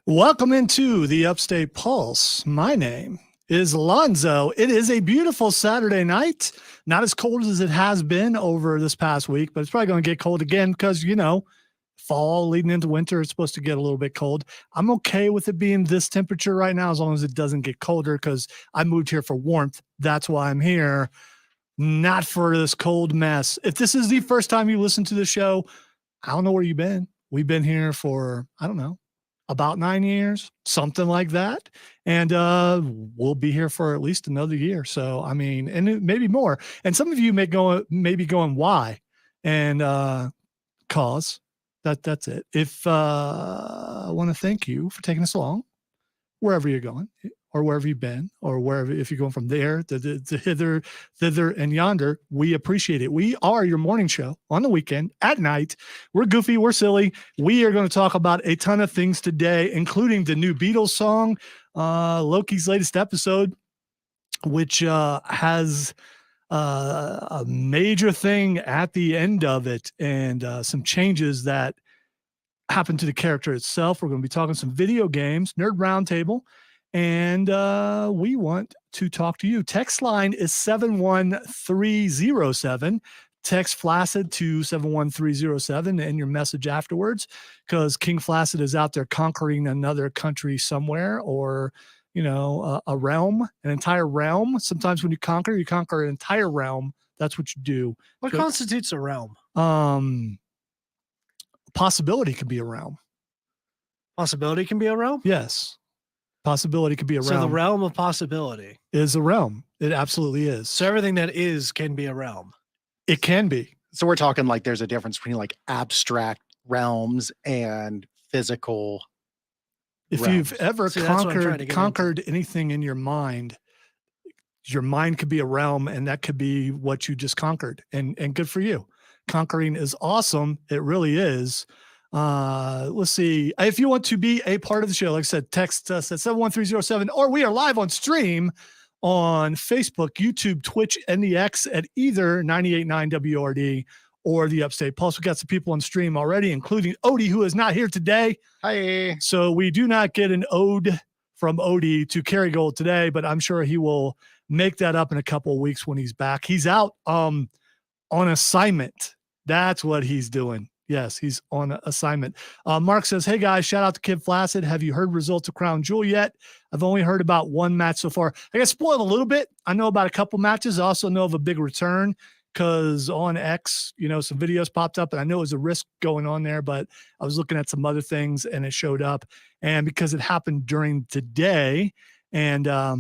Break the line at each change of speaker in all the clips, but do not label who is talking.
Welcome into the Upstate Pulse. My name is Lonzo. It is a beautiful Saturday night. Not as cold as it has been over this past week, but it's probably going to get cold again because, fall leading into winter, it's supposed to get a little bit cold. I'm okay with it being this temperature right now as long as it doesn't get colder because I moved here for warmth. That's why I'm here, not for this cold mess. If this is the first time you listen to the show, I don't know where you've been. We've been here for, I don't know, about 9 years, something like that. And we'll be here for at least another year. So, I mean, and maybe more. And some of you may be going, why? And cause that's it. If I want to thank you for taking us along, wherever you're going or wherever you've been or wherever, if you're going from there to hither, thither, and yonder, we appreciate it. We are your morning show on the weekend at night. We're goofy. We're silly. We are going to talk about a ton of things today, including the new Beatles song, Loki's latest episode, which has a major thing at the end of it and some changes that happen to the character itself. We're going to be talking some video games, Nerd Roundtable, and we want to talk to you. Text line is 71307. Text Flaccid to 71307 and your message afterwards, because King Flaccid is out there conquering another country somewhere, or a realm, an entire realm. Sometimes when you conquer an entire realm. That's what you do.
What constitutes a realm?
Possibility could be a realm.
Possibility can be a realm?
Yes. Possibility could be a realm.
So the realm of possibility
is a realm. It absolutely is.
So everything that is can be a realm.
It can be.
So we're talking like there's a difference between like abstract realms and physical
If
realms.
you've ever conquered anything in your mind could be a realm, and that could be what you just conquered. And good for you. Conquering is awesome. It really is. Let's see. If you want to be a part of the show, like I said, text us at 71307, or we are live on stream on Facebook, YouTube, Twitch, and the X at either 98.9 WRD or the Upstate Pulse. We got some people on stream already, including Odie, who is not here today.
Hi.
So we do not get an ode from Odie to Kerrygold today, but I'm sure he will make that up in a couple of weeks when he's back. He's out on assignment. That's what he's doing. Yes, he's on assignment. Mark says, hey guys, shout out to Kid Flaccid. Have you heard results of Crown Jewel yet? I've only heard about one match so far. I got spoiled a little bit. I know about a couple matches. I also know of a big return because on X, some videos popped up, and I know it was a risk going on there, but I was looking at some other things and it showed up. And because it happened during today, and I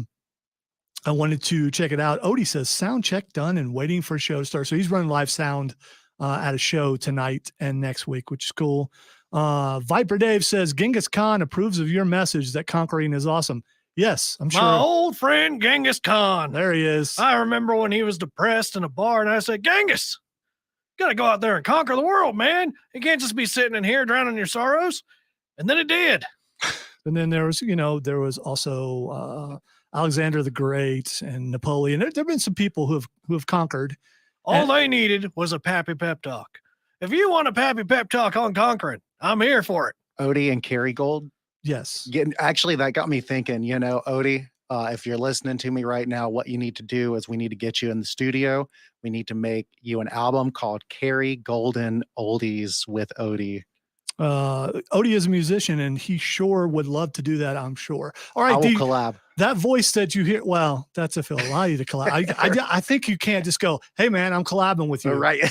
wanted to check it out. Odie says, sound check done and waiting for a show to start. So he's running live sound at a show tonight and next week, which is cool. Viper Dave says, Genghis Khan approves of your message that conquering is awesome. Yes, I'm sure.
My old friend Genghis Khan.
There he is.
I remember when he was depressed in a bar, and I said, Genghis, you got to go out there and conquer the world, man. You can't just be sitting in here drowning your sorrows. And then it did.
And then there was, there was also Alexander the Great and Napoleon. There have been some people who have conquered.
All they needed was a pappy pep talk. If you want a pappy pep talk on conquering, I'm here for it.
Odie and Kerrygold.
Yes.
Actually, that got me thinking, Odie, if you're listening to me right now, what you need to do is we need to get you in the studio. We need to make you an album called Kerry Golden Oldies with Odie.
Odie is a musician, and he sure would love to do that, I'm sure. All right,
I will collab.
That voice that you hear, well, that's if he'll allow you to collab. I think you can't just go, hey, man, I'm collabing with you.
Right.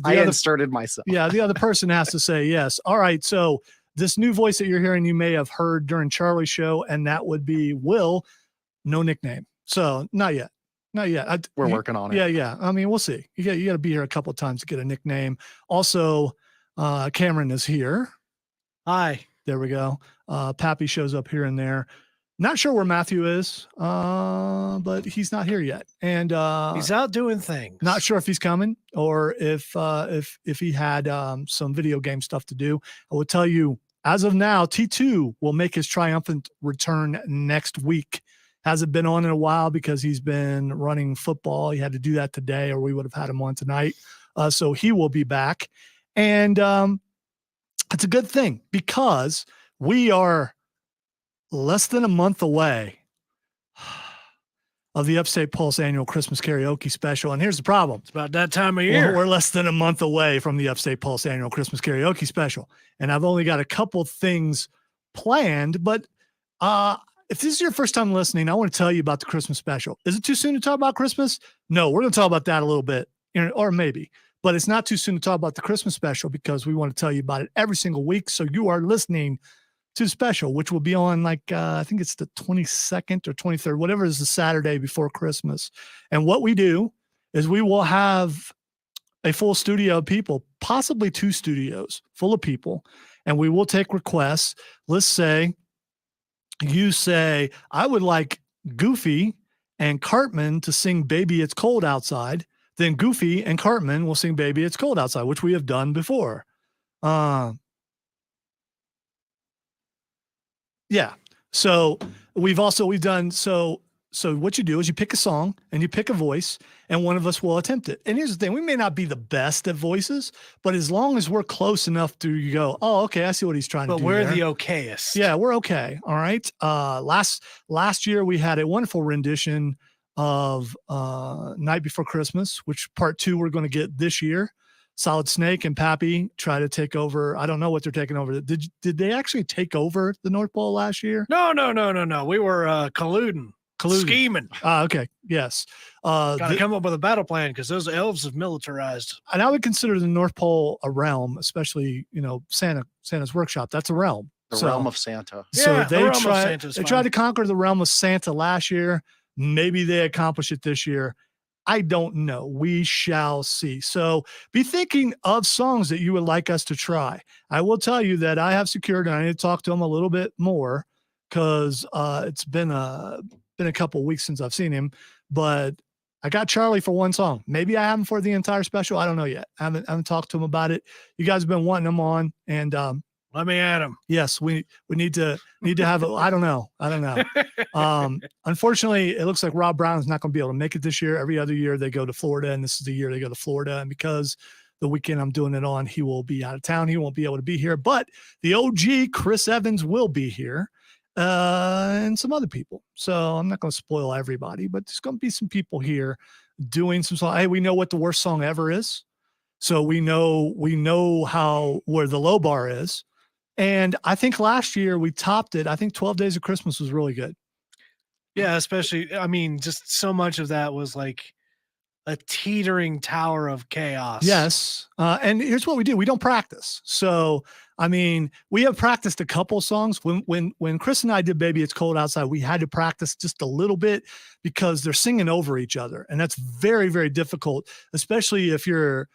I inserted myself.
Yeah, the other person has to say yes. All right, so this new voice that you're hearing, you may have heard during Charlie's show, and that would be Will, no nickname. So not yet. Not yet.
We're working on it.
Yeah. I mean, we'll see. You got to be here a couple of times to get a nickname. Also, Cameron is here.
Hi.
There we go. Pappy shows up here and there. Not sure where Matthew is, but he's not here yet. And
he's out doing things.
Not sure if he's coming or if he had some video game stuff to do. I will tell you, as of now, T2 will make his triumphant return next week. Hasn't been on in a while because he's been running football. He had to do that today, or we would have had him on tonight. So he will be back. And it's a good thing because we are less than a month away of the Upstate Pulse annual Christmas karaoke special. And here's the problem.
It's about that time of year.
We're less than a month away from the Upstate Pulse annual Christmas karaoke special. And I've only got a couple things planned, but if this is your first time listening, I want to tell you about the Christmas special. Is it too soon to talk about Christmas? No, we're going to talk about that a little bit, or maybe, but it's not too soon to talk about the Christmas special because we want to tell you about it every single week. So you are listening to the special, which will be on I think it's the 22nd or 23rd, whatever is the Saturday before Christmas. And what we do is we will have a full studio of people, possibly 2 studios full of people, and we will take requests. Let's say you say, I would like Goofy and Cartman to sing Baby It's Cold Outside. Then Goofy and Cartman will sing Baby It's Cold Outside, which we have done before. Yeah. So we've done, so what you do is you pick a song and you pick a voice and one of us will attempt it. And here's the thing, we may not be the best at voices, but as long as we're close enough to you go, oh, okay, I see what he's trying to do.
But we're
there.
the okayest.
Yeah, we're okay. All right. Last year we had a wonderful rendition of Night Before Christmas, which part 2 we're going to get this year. Solid Snake and Pappy try to take over. I don't know what they're taking over. Did they actually take over the North Pole last year?
No. We were colluding. Scheming.
Okay. Yes.
Got to come up with a battle plan because those elves have militarized.
And I would consider the North Pole a realm, especially, Santa's workshop. That's a realm.
The realm of Santa.
So
Yeah,
they tried to conquer the realm of Santa last year. Maybe they accomplish it this year. I don't know. We shall see. So be thinking of songs that you would like us to try. I will tell you that I have secured, and I need to talk to him a little bit more because it's been a couple weeks since I've seen him, but I got Charlie for one song. Maybe I have him for the entire special. I don't know yet. I haven't talked to him about it. You guys have been wanting him on, and
let me at him.
yes, we need to have it. I don't know. Unfortunately, it looks like Rob Brown is not going to be able to make it this year. Every other year they go to Florida, and this is the year they go to Florida. And because the weekend I'm doing it on, he will be out of town. He won't be able to be here, but the OG Chris Evans will be here. And some other people. So I'm not going to spoil everybody, but there's going to be some people here doing some song. Hey, we know what the worst song ever is. So we know where the low bar is. And I think last year we topped it. I think 12 Days of Christmas was really good.
Yeah, especially, just so much of that was like a teetering tower of chaos.
Yes. And here's what we do. We don't practice. So, we have practiced a couple songs. When Chris and I did Baby It's Cold Outside, we had to practice just a little bit because they're singing over each other. And that's very, very difficult, especially if you're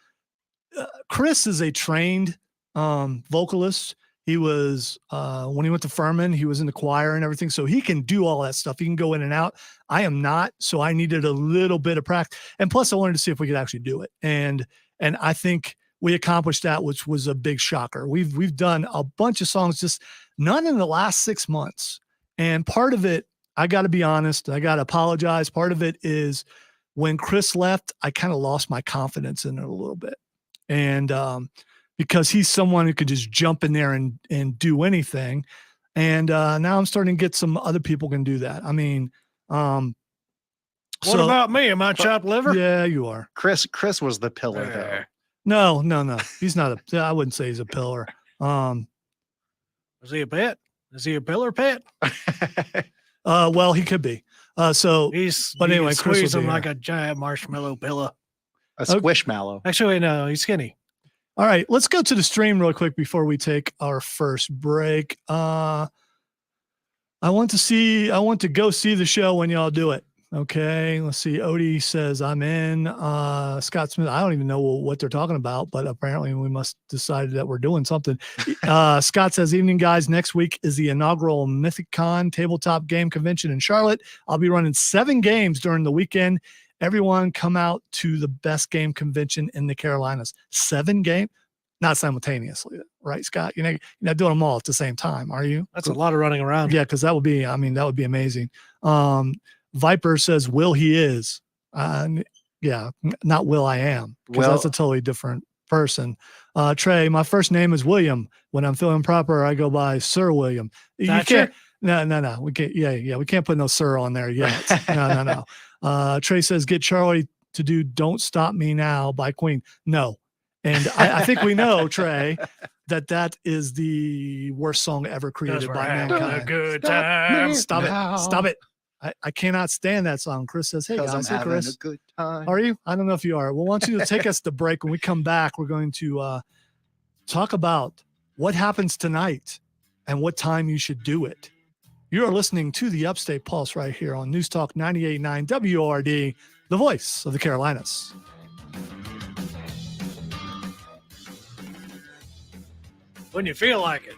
Chris is a trained vocalist. He was, when he went to Furman, he was in the choir and everything. So he can do all that stuff. He can go in and out. I am not. So I needed a little bit of practice. And plus I wanted to see if we could actually do it. And I think we accomplished that, which was a big shocker. We've done a bunch of songs, just none in the last 6 months. And part of it, I got to be honest, I got to apologize. Part of it is when Chris left, I kind of lost my confidence in it a little bit. And, because he's someone who could just jump in there and do anything. And now I'm starting to get some other people can do that.
What about me? Am I chopped liver?
Yeah, you are.
Chris was the pillar though.
No. He's not I wouldn't say he's a pillar.
Is he a pet? Is he a pillar pet?
Well, he could be. Anyway, Chris
squeeze him like a giant marshmallow pillow.
A squishmallow.
Actually, no, he's skinny.
All right, let's go to the stream real quick before we take our first break. I want to go see the show when y'all do it. Okay, let's see. Odie says I'm in. Scott Smith, I don't even know what they're talking about, but apparently we must decide that we're doing something. Scott says, evening guys, next week is the inaugural MythicCon tabletop game convention in Charlotte. I'll be running 7 games during the weekend. Everyone come out to the best game convention in the Carolinas. 7 games, not simultaneously, right, Scott? You're not doing them all at the same time, are you?
That's a lot of running around.
Yeah, because that would be amazing. Viper says, Will he is. Yeah, not Will I am, because that's a totally different person. Trey, my first name is William. When I'm feeling proper, I go by Sir William. You can't. No. We can't. Yeah. We can't put no sir on there yet. No. Trey says, get Charlie to do "Don't Stop Me Now" by Queen. No, and I think we know, Trey, that is the worst song ever created by mankind.
A good time.
Stop it. I cannot stand that song. Chris says, hey guys, hey Chris.
A good time.
Are you? I don't know if you are. Well, I want you to take us to break. When we come back, we're going to talk about what happens tonight and what time you should do it. You are listening to the Upstate Pulse right here on News Talk 98.9 WORD, the voice of the Carolinas.
When you feel like it.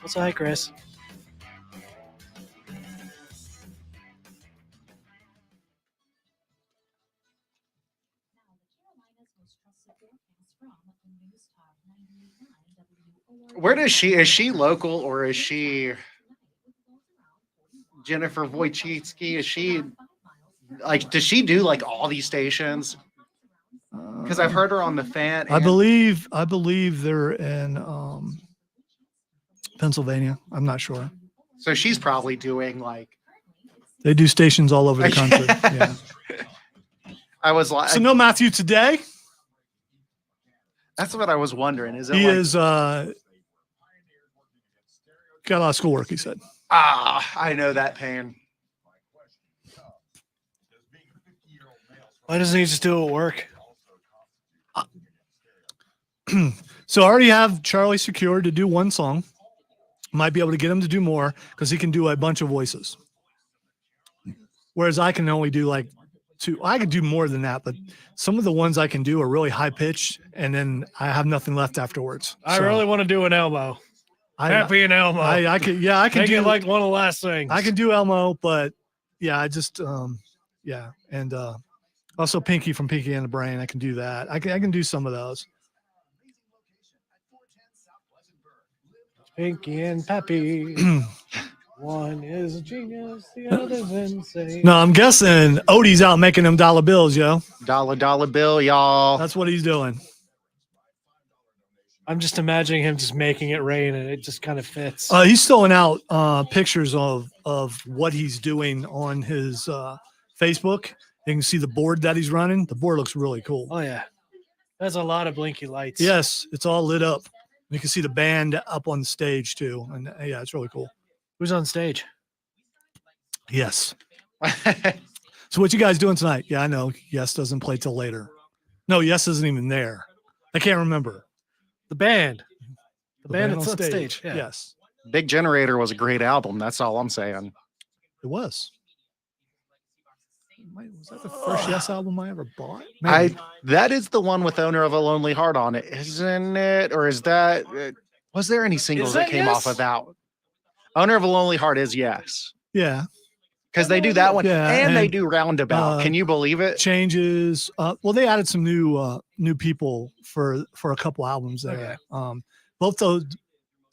What's up, Chris?
Where does she? Is she local or is she Jennifer Wojcicki? Is she like? Does she do like all these stations? Because I've heard her on the Fan.
I believe they're in Pennsylvania. I'm not sure.
So she's probably doing like.
They do stations all over the country. Yeah.
I was like,
so no Matthew today.
That's what I was wondering. Is it?
He
like,
is got a lot of schoolwork. He said.
I know that pain.
Why doesn't he just do it at work?
So I already have Charlie secured to do one song. Might be able to get him to do more because he can do a bunch of voices. Whereas I can only do like two. I could do more than that, but some of the ones I can do are really high pitched, and then I have nothing left afterwards.
I really want to do an Elmo. Happy and Elmo.
I can. Yeah, I can
Make
do
it like one of the last things.
I can do Elmo, but yeah, I just and also Pinky from Pinky and the Brain. I can do that. I can do some of those.
Pinky and Peppy. One is a genius, the other's insane.
No, I'm guessing Odie's out making them dollar bills, yo.
Dollar bill, y'all.
That's what he's doing.
I'm just imagining him just making it rain, and it just kind of fits.
He's throwing out pictures of what he's doing on his Facebook. You can see the board that he's running. The board looks really cool.
Oh, yeah. There's a lot of blinky lights.
Yes, it's all lit up. You can see the band up on the stage, too. And, yeah, it's really cool.
Who's on stage?
Yes. So what you guys doing tonight? Yeah, I know. Yes doesn't play till later. No, Yes isn't even there. I can't remember.
The band. The band
on
that's on stage. Yeah.
Yes.
Big Generator was a great album. That's all I'm saying.
It was. Was that the first Yes album I ever bought?
That is the one with Owner of a Lonely Heart on it, isn't it? Or is that was there any singles that came off of that? Owner of a Lonely Heart is Yes.
Yeah.
Because they do that one,
Yeah,
and they
and,
do Roundabout. Can you believe it?
Changes. Well, they added some new people for a couple albums there.
Okay.
Both the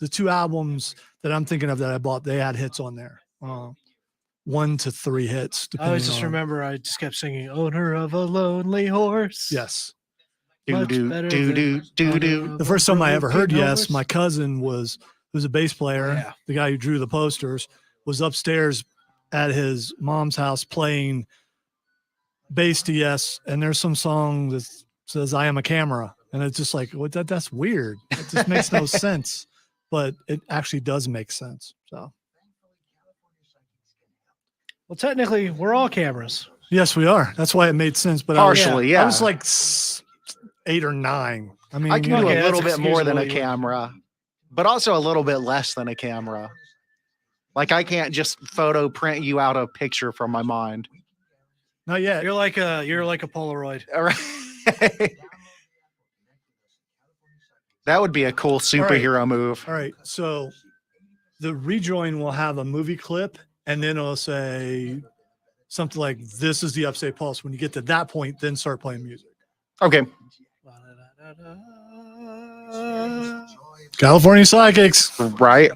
two albums that I'm thinking of that I bought, they had hits on there. 1 to 3 hits.
I always just remember I just kept singing "Owner of a Lonely Horse."
Yes.
Do do.
The first time I ever heard Yes, my cousin who's a bass player,
Yeah.
the guy who drew the posters, was upstairs at his mom's house playing bass to Yes, and there's some song that says "I am a camera," and it's just like, what? That's weird. It just makes no sense, but it actually does make sense. So,
Well, technically, we're all cameras.
yes, we are. That's why it made sense. But
Partially,
I was like 8 or 9. I mean,
I can do
Okay,
a little
that's
bit more than a
excusable.
camera, but also a little bit less than a camera. Like I can't just photo print you out a picture from my mind.
not yet.
You're like a Polaroid.
All right. That would be a cool superhero move.
All right. So the rejoin will have a movie clip, and then it'll say something like, "This is the Upstate Pulse." When you get to that point, then start playing music.
Okay.
California Psychics.
Right.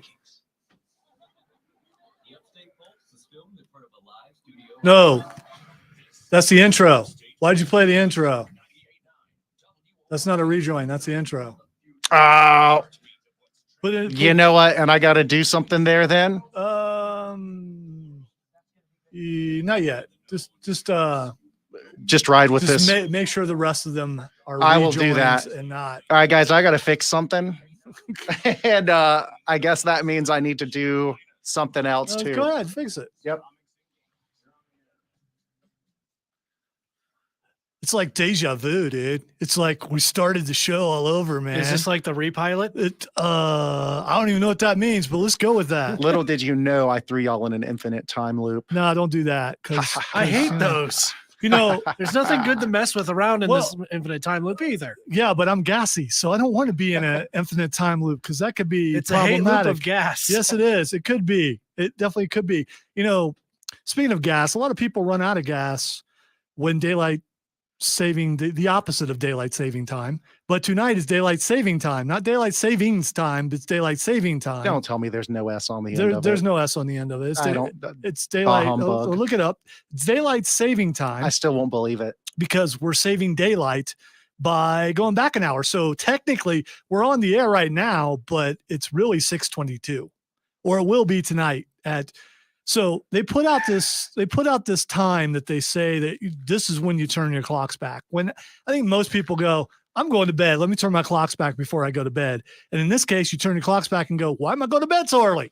No, that's the intro. Why'd you play the intro? That's not a rejoin. That's the intro.
Oh,
But
You know what? And I got to do something there then.
Not yet. Just
ride with this.
Make sure the rest of them are.
I will do that.
And not.
All right, guys, I got to fix something. And I guess that means I need to do something else too.
Go ahead, fix it.
Yep.
It's like deja vu, dude. It's like we started the show all over, man.
Is this like the repilot?
I don't even know what that means, but let's go with that.
Little did you know I threw y'all in an infinite time loop.
No, don't do that. Because
I hate those.
You know,
there's nothing good to mess with around in this infinite time loop either.
Yeah, but I'm gassy, so I don't want to be in an infinite time loop because that could be
it's
problematic.
A hate loop of gas.
Yes, it is. It could be. It definitely could be. You know, speaking of gas, a lot of people run out of gas when daylight saving the opposite of daylight saving time. But tonight is daylight saving time, not daylight savings time. But it's daylight saving time.
Don't tell me there's no S on the end of it.
There's no S on the end of it. It's daylight. Look it up. It's daylight saving time.
I still won't believe it
because we're saving daylight by going back an hour. So technically we're on the air right now, but it's really 6:22, or it will be tonight at. So they put out this time that they say that this is when you turn your clocks back. When I think most people go, I'm going to bed. Let me turn my clocks back before I go to bed. And in this case, you turn your clocks back and go, why am I going to bed so early?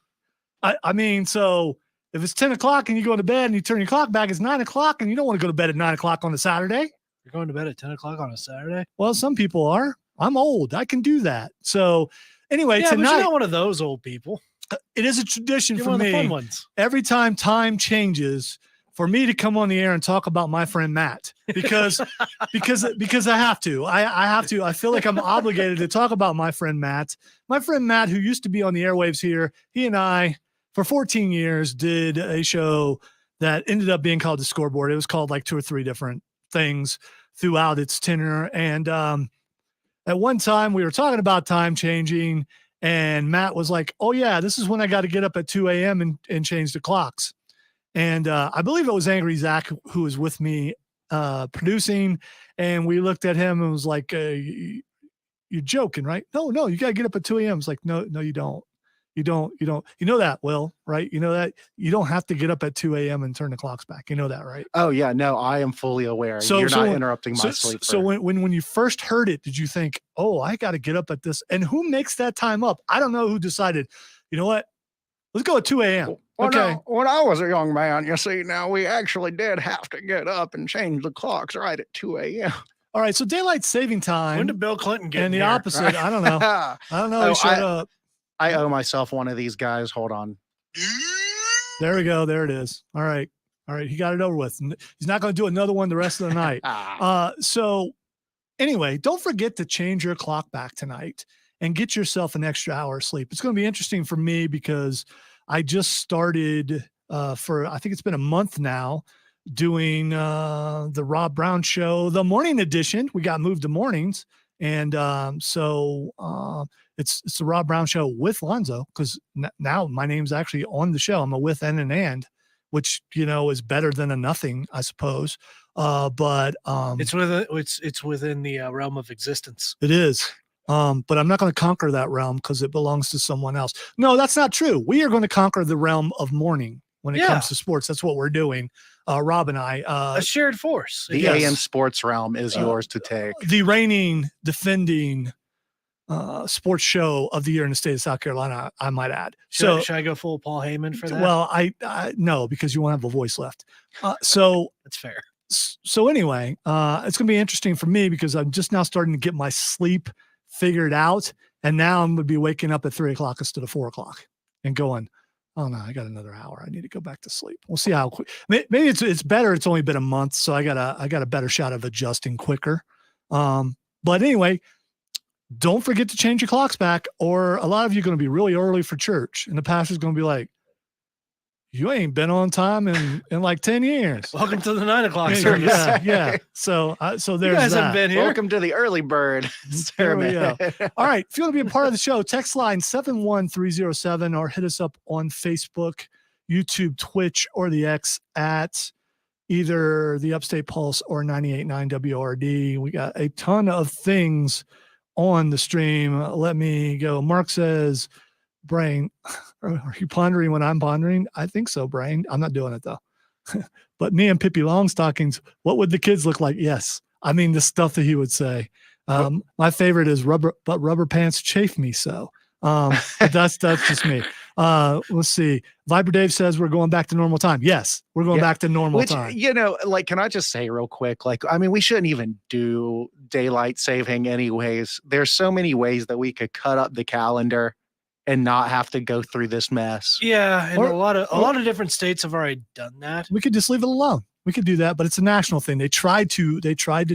I mean, so if it's 10 o'clock and you go to bed and you turn your clock back, it's 9 o'clock and you don't want to go to bed at 9 o'clock on a Saturday.
You're going to bed at 10 o'clock on a Saturday?
Well, some people are. I'm old. I can do that. So anyway, tonight.
But you're not one of those old people.
It is a tradition for me.
Fun ones.
Every time time changes, for me to come on the air and talk about my friend Matt because I have to. I have to. I feel like I'm obligated to talk about my friend Matt. My friend Matt, who used to be on the airwaves here. He and I, for 14 years, did a show that ended up being called The Scoreboard. It was called like 2 or 3 different things throughout its tenure. And at one time, we were talking about time changing. And Matt was like, oh, yeah, this is when I got to get up at 2 a.m. and change the clocks. And I believe it was Angry Zach who was with me producing. And we looked at him and was like, you're joking, right? No, you got to get up at 2 a.m. It's like, no, you don't. You know that, Will, right? You know that you don't have to get up at 2 a.m. and turn the clocks back. You know that, right?
Oh, yeah. No, I am fully aware. You're not interrupting my sleep.
So when you first heard it, did you think, oh, I got to get up at this? And who makes that time up? I don't know who decided, you know what? Let's go at 2 a.m.
Well, okay. No, when I was a young man, you see, now we actually did have to get up and change the clocks right at 2 a.m.
All right. So daylight saving time.
When did Bill Clinton get
and
the
here? Opposite? Right? I don't know. I don't know. He showed up.
I owe myself one of these guys. Hold on.
There we go. There it is. All right. He got it over with. He's not going to do another one the rest of the night. So anyway, don't forget to change your clock back tonight and get yourself an extra hour of sleep. It's going to be interesting for me because I just started I think it's been a month now doing the Rob Brown Show, the morning edition. We got moved to mornings. And it's the Rob Brown Show with Lonzo because now my name's actually on the show. I'm a with and, which, you know, is better than a nothing, I suppose. But
it's within the realm of existence.
It is. But I'm not going to conquer that realm because it belongs to someone else. No, that's not true. We are going to conquer the realm of morning when it comes to sports. That's what we're doing. Rob and I,
a shared force.
The AM sports realm is yours to take.
The reigning, defending sports show of the year in the state of South Carolina, I might add.
Should I go full Paul Heyman for that?
Well, I no, because you won't have a voice left. So
that's fair.
So anyway, it's going to be interesting for me because I'm just now starting to get my sleep figured out, and now I'm going to be waking up at 3 o'clock instead of 4 o'clock and going, oh no, I got another hour. I need to go back to sleep. We'll see how quick. Maybe it's better. It's only been a month, so I got a better shot of adjusting quicker. But anyway, don't forget to change your clocks back, or a lot of you are going to be really early for church, and the pastor's going to be like, you ain't been on time in like 10 years.
Welcome to the 9 o'clock service.
Yeah. So there's
you guys
that.
Haven't been here.
Welcome to the early bird sermon.
All right. If you want to be a part of the show, text line 71307 or hit us up on Facebook, YouTube, Twitch, or the X at either the Upstate Pulse or 98.9 WRD. We got a ton of things on the stream. Let me go. Mark says, Brain, are you pondering when I'm pondering? I think so, Brain. I'm not doing it though. But me and Pippi Longstockings, what would the kids look like? Yes. I mean, the stuff that he would say. My favorite is rubber pants chafe me so. But that's just me. Let's see. Viper Dave says we're going back to normal time. Yes, we're going back to normal time.
Like, can I just say real quick? Like, I mean, we shouldn't even do daylight saving anyways. There's so many ways that we could cut up the calendar and not have to go through this mess.
Yeah, and a lot of different states have already done that.
We could just leave it alone. We could do that, but it's a national thing. They tried to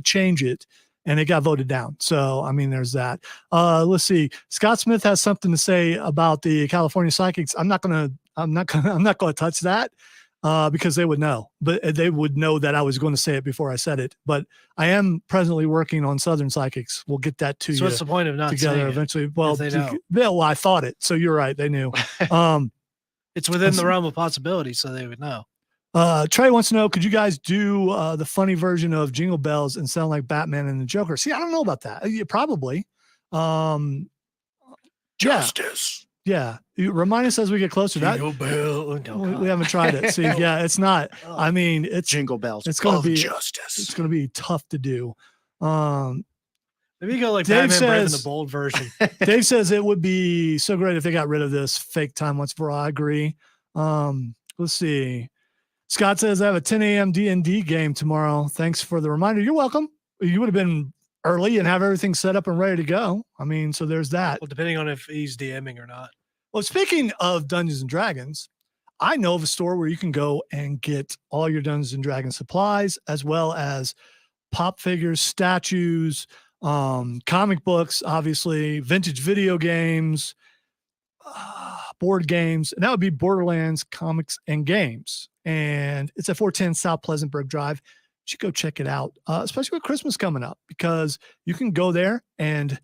change it, and it got voted down. So, I mean, there's that. Let's see. Scott Smith has something to say about the California psychics. I'm not gonna touch that because they would know. But they would know that I was going to say it before I said it. But I am presently working on Southern psychics. We'll get that to you.
So what's the point of not
together
saying
eventually?
It,
well, well, I thought it. So you're right. They knew.
It's within the realm of possibility, so they would know.
Trey wants to know, could you guys do the funny version of Jingle Bells and sound like Batman and the Joker? See, I don't know about that. Probably.
Justice.
Yeah. Remind us as we get closer.
Jingle Bell.
We haven't tried it. See, yeah, it's not. I mean, it's
Jingle Bells.
It's going to be
justice.
It's going to be tough to do.
Maybe go like
Dave
Batman Brave and
says-
the Bold version.
Dave says it would be so great if they got rid of this fake time once for all. I agree. Let's see. Scott says I have a 10 a.m. D&D game tomorrow. Thanks for the reminder. You're welcome. You would have been early and have everything set up and ready to go. I mean, so there's that.
Well, depending on if he's DMing or not.
Well, speaking of Dungeons and Dragons, I know of a store where you can go and get all your Dungeons and Dragons supplies, as well as pop figures, statues, comic books, obviously, vintage video games, board games, and that would be Borderlands Comics and Games. And it's at 410 South Pleasantburg Drive. You should go check it out, especially with Christmas coming up, because you can go there and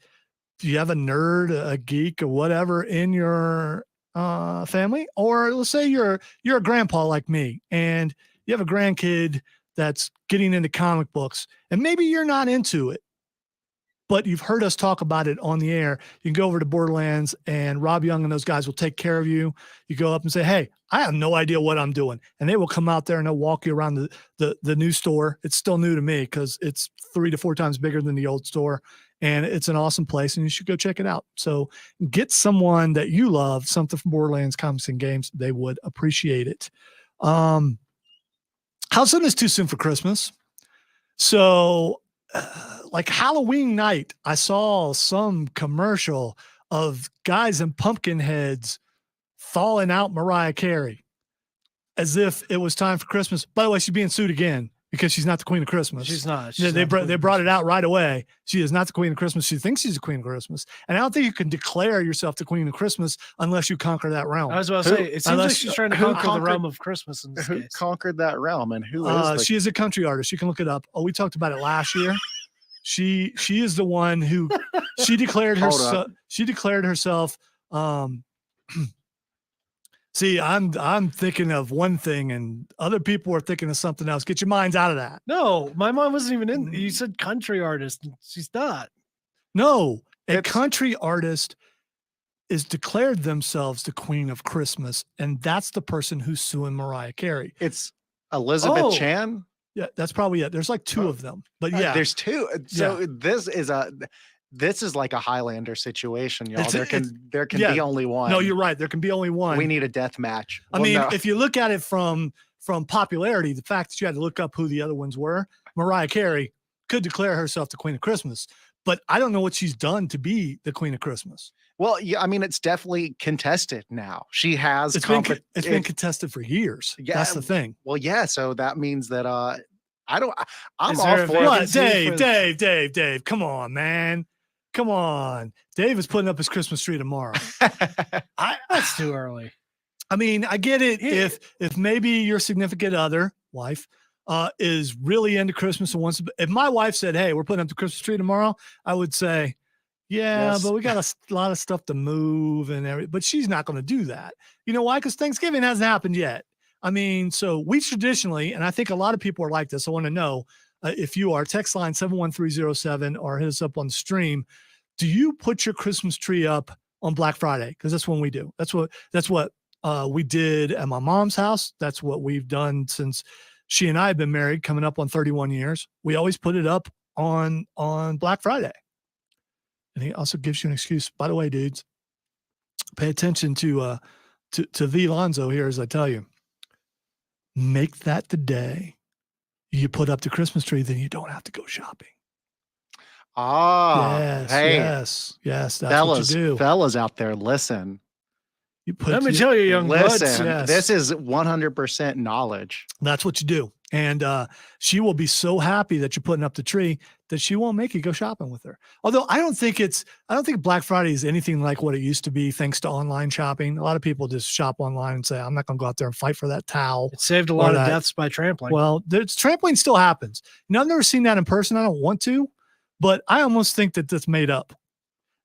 do you have a nerd, a geek, or whatever in your family? Or let's say you're a grandpa like me and you have a grandkid that's getting into comic books and maybe you're not into it, but you've heard us talk about it on the air. You can go over to Borderlands and Rob Young and those guys will take care of you. You go up and say, hey, I have no idea what I'm doing. And they will come out there and they'll walk you around the new store. It's still new to me because it's 3 to 4 times bigger than the old store. And it's an awesome place and you should go check it out. So get someone that you love, something from Borderlands Comics and Games. They would appreciate it. How soon is too soon for Christmas? So like Halloween night, I saw some commercial of guys in pumpkin heads falling out Mariah Carey as if it was time for Christmas. By the way, she's being sued again because she's not the queen of Christmas.
She's not.
They brought it out right away. She is not the queen of Christmas. She thinks she's the queen of Christmas. And I don't think you can declare yourself the queen of Christmas unless you conquer that realm.
I was about to say, it seems like she's trying to conquer the realm of Christmas in this
Who
case.
conquered that realm and who is
she is a country artist. You can look it up. Oh, we talked about it last year. She is the one who she declared herself. She declared herself. See, I'm thinking of one thing, and other people are thinking of something else. Get your minds out of that.
No, my mom wasn't even in. You said country artist. She's not.
No, a country artist is declared themselves the queen of Christmas, and that's the person who's suing Mariah Carey.
It's Elizabeth Chan.
Yeah, that's probably it. There's like 2 of them, but yeah,
there's 2. So this is like a Highlander situation, y'all. There can be only one.
No, you're right. There can be only one.
We need a death match.
I mean, if you look at it from popularity, the fact that you had to look up who the other ones were, Mariah Carey could declare herself the queen of Christmas, but I don't know what she's done to be the queen of Christmas.
Well, yeah, I mean, it's definitely contested now. She has.
It's been contested for years. Yeah, that's the thing.
Well, yeah. So that means that I'm all for
what? Dave, come on, man. Come on. Dave is putting up his Christmas tree tomorrow.
That's too early.
I mean, I get it. If maybe your significant other, wife, is really into Christmas and wants to, if my wife said, hey, we're putting up the Christmas tree tomorrow, I would say, yeah, yes, but we got a lot of stuff to move and everything. But she's not going to do that. You know why? Because Thanksgiving hasn't happened yet. I mean, so we traditionally, and I think a lot of people are like this. I want to know if you are, text line 71307 or hit us up on the stream. do you put your Christmas tree up on Black Friday? Because that's when we do. That's what we did at my mom's house. That's what we've done since she and I have been married, coming up on 31 years. We always put it up on Black Friday. And he also gives you an excuse. By the way, dudes, pay attention to the Lonzo here as I tell you. Make that the day you put up the Christmas tree, then you don't have to go shopping.
Yes. Hey,
yes. That's
fellas,
what you do.
Fellas out there, listen.
Let me tell you, young buds.
Listen, this is 100% knowledge.
That's what you do. And she will be so happy that you're putting up the tree that she won't make you go shopping with her. Although I don't think Black Friday is anything like what it used to be, thanks to online shopping. A lot of people just shop online and say, I'm not going to go out there and fight for that towel.
It saved a lot of deaths by trampling.
Well, trampling still happens. I've never seen that in person. I don't want to, but I almost think that that's made up.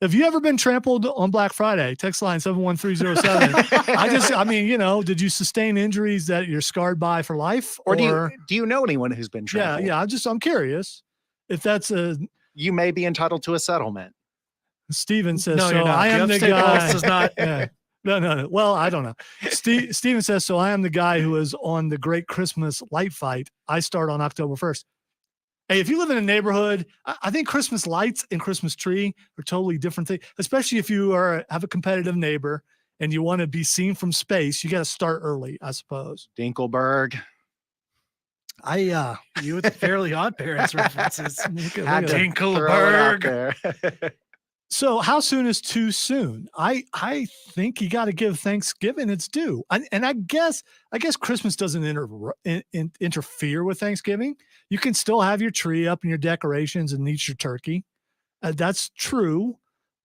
Have you ever been trampled on Black Friday? Text line 71307. Did you sustain injuries that you're scarred by for life?
Or do you know anyone who's been trampled?
Yeah. I'm curious if that's
you may be entitled to a settlement.
Steven says,
no,
so I am the guy.
Does not.
Yeah. No. Well, I don't know. Steven says, so I am the guy who is on the Great Christmas Light Fight. I start on October 1st. Hey, if you live in a neighborhood, I think Christmas lights and Christmas tree are totally different things, especially if you have a competitive neighbor and you want to be seen from space. You got to start early, I suppose.
Dinkelberg.
You with the Fairly Odd Parents references.
Dinkelberg.
So how soon is too soon? I think you got to give Thanksgiving its due. And I guess Christmas doesn't interfere with Thanksgiving. You can still have your tree up and your decorations and eat your turkey. That's true.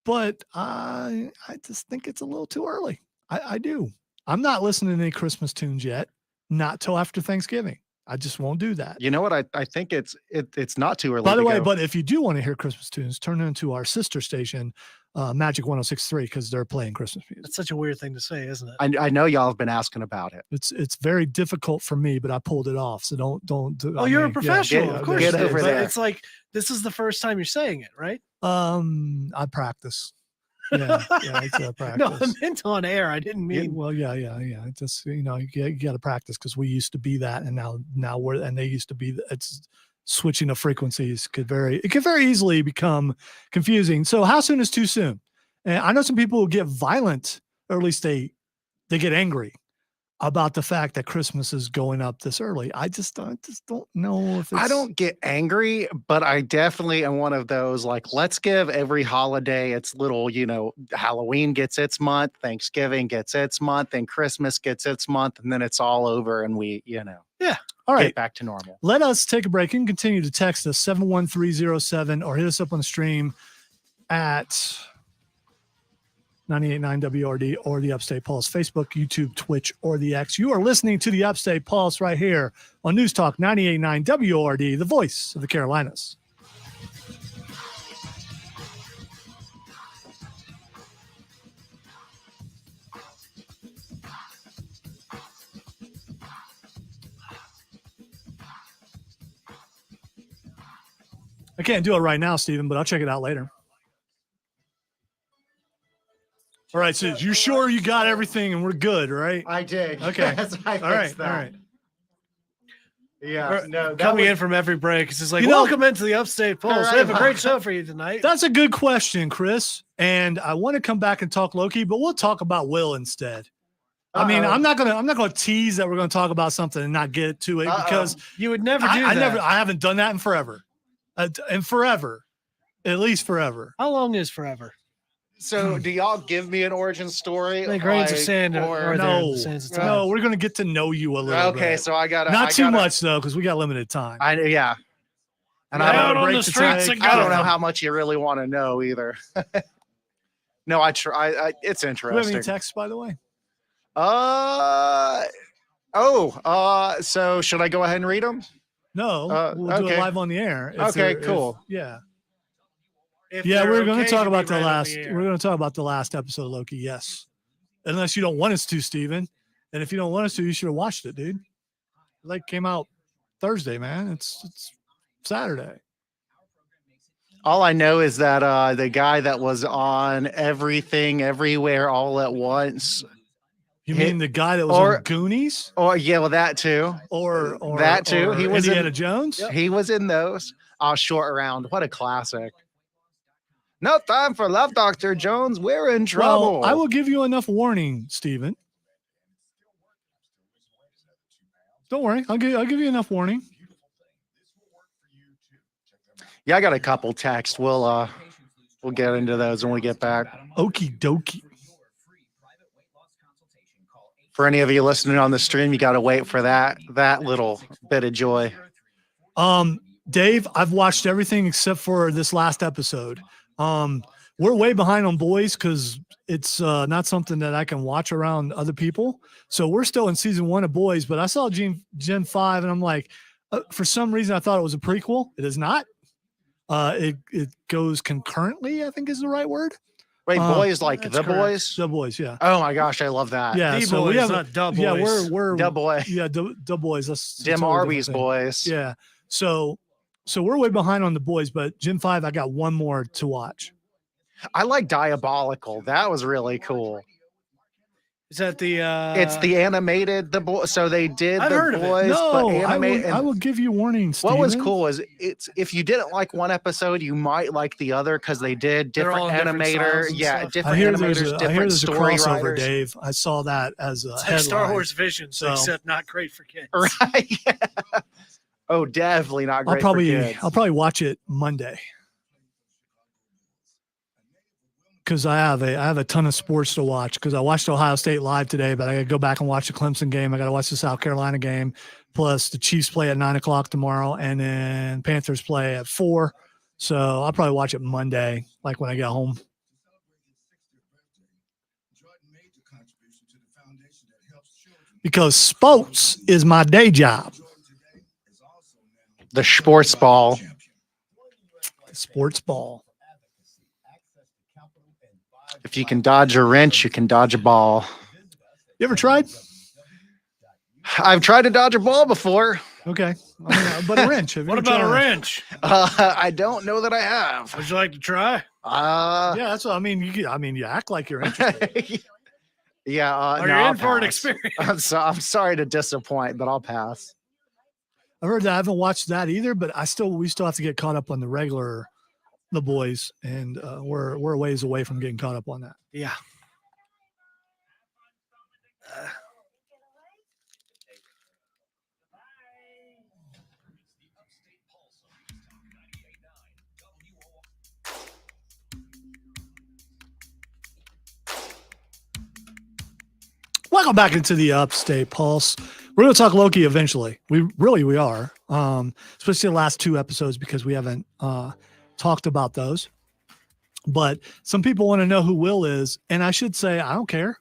But I just think it's a little too early. I do. I'm not listening to any Christmas tunes yet. Not till after Thanksgiving. I just won't do that.
You know what? I think it's not too early.
By the way, but if you do want to hear Christmas tunes, turn into our sister station, Magic 106.3, because they're playing Christmas music.
That's such a weird thing to say, isn't it?
I know y'all have been asking about it.
It's very difficult for me, but I pulled it off. So don't do.
Oh, you're a professional,
yeah,
of course.
Get over there.
It's like this is the first time you're saying it, right?
I practice. Yeah, it's a practice.
No, I meant on air. I didn't mean.
Yeah, well, yeah. It's just you got to practice because we used to be that, and now they used to be. It's switching of frequencies could very easily become confusing. So, how soon is too soon? And I know some people will get violent, or at least they get angry about the fact that Christmas is going up this early. I just don't know if
I don't get angry, but I definitely am one of those, like, let's give every holiday its little, Halloween gets its month, Thanksgiving gets its month, and Christmas gets its month, and then it's all over and we,
Yeah. All right.
get back to normal.
Let us take a break and continue to text us 71307 or hit us up on the stream at 98.9 WRD or the Upstate Pulse, Facebook, YouTube, Twitch, or the X. You are listening to the Upstate Pulse right here on News Talk 98.9 WRD, the voice of the Carolinas. I can't do it right now, Stephen, but I'll check it out later. All right, so you sure you got everything and we're good, right?
I did.
Okay.
Yes,
All right.
Yeah. No,
coming in from every break. It's just like, welcome into the Upstate Pulse. We have a great show for you tonight.
That's a good question, Chris. And I want to come back and talk Loki, but we'll talk about Will instead. I mean, I'm not gonna tease that we're gonna talk about something and not get to it because
you would never do that.
I haven't done that in forever. At least forever.
How long is forever?
So, do y'all give me an origin story?
Like grains of sand, or
no, we're gonna get to know you a little bit.
Okay, so I got
not too much though, because we got limited time.
And
I don't
know how much you really want to know either. No, I try. It's interesting.
Do we have any texts, by the way?
So should I go ahead and read them?
No, we'll do it live on the air.
Cool.
Yeah. We're going to talk about the last. We're going to talk about the last episode of Loki. Yes, unless you don't want us to, Steven. And if you don't want us to, you should have watched it, dude. It came out Thursday, man. It's Saturday.
All I know is that the guy that was on Everything Everywhere All at Once,
You
Hit-
mean the guy that was
or-
on Goonies
oh yeah, well that too.
or
That too.
or
He was
Indiana
in-
Jones?
He was in those. Short Round. What a classic. No time for love, Dr. Jones. We're in trouble.
Well, I will give you enough warning, Stephen. Don't worry. I'll give you enough warning.
Yeah, I got a couple texts. We'll get into those when we get back.
Okie dokie.
For any of you listening on the stream, you got to wait for that little bit of joy.
Dave, I've watched everything except for this last episode. We're way behind on boys because it's not something that I can watch around other people. So we're still in season 1 of boys, but I saw Gen 5 and I'm like, for some reason I thought it was a prequel. It is not. It goes concurrently, I think is the right word.
Wait, boys like
that's
the
correct.
boys?
The boys, yeah.
Oh my gosh, I love that.
Yeah,
The
so we
boys,
have
not da
yeah,
boys.
we're
The boy.
yeah, the boys. That's a
Dim
totally
Arby's
different thing.
boys.
Yeah. So we're way behind on the boys, but Gen 5, I got one more to watch.
I like Diabolical. That was really cool.
Is that the?
It's the animated so they did
I've
the
heard of it.
boys, but
No,
animated.
I will give you warning,
What was
Steven.
cool is it's if you didn't like one episode, you might like the other because they did
They're
different
all in different
animator,
styles and
yeah,
stuff.
I
different
hear
animators,
there's a
different story
crossover,
writers.
Dave. I saw that as a
It's like
headline.
Star Wars Visions,
So-
except not great for kids.
Right? Yeah. Oh, definitely not great for kids.
I'll probably watch it Monday because I have a ton of sports to watch. Because I watched Ohio State live today, but I got to go back and watch the Clemson game. I got to watch the South Carolina game. Plus, the Chiefs play at 9:00 tomorrow, and then Panthers play at 4. So I'll probably watch it Monday, like when I get home. Because sports is my day job.
The sports ball.
Sports ball.
If you can dodge a wrench, you can dodge a ball.
You ever tried?
I've tried to dodge a ball before.
Okay. But a wrench. Have you
What
ever
about a
tried?
wrench?
I don't know that I have.
Would you like to try?
Yeah, that's what I mean. You act like you're interested.
Yeah.
Are
no,
you
I'll
in for an
pass.
experience?
I'm sorry to disappoint, but I'll pass.
I've heard that. I haven't watched that either, but we still have to get caught up on the boys, and we're a ways away from getting caught up on that.
Yeah.
Welcome back into the Upstate Pulse. We're going to talk Loki eventually. We are, especially the last 2 episodes because we haven't talked about those. But some people want to know who Will is, and I should say I don't care.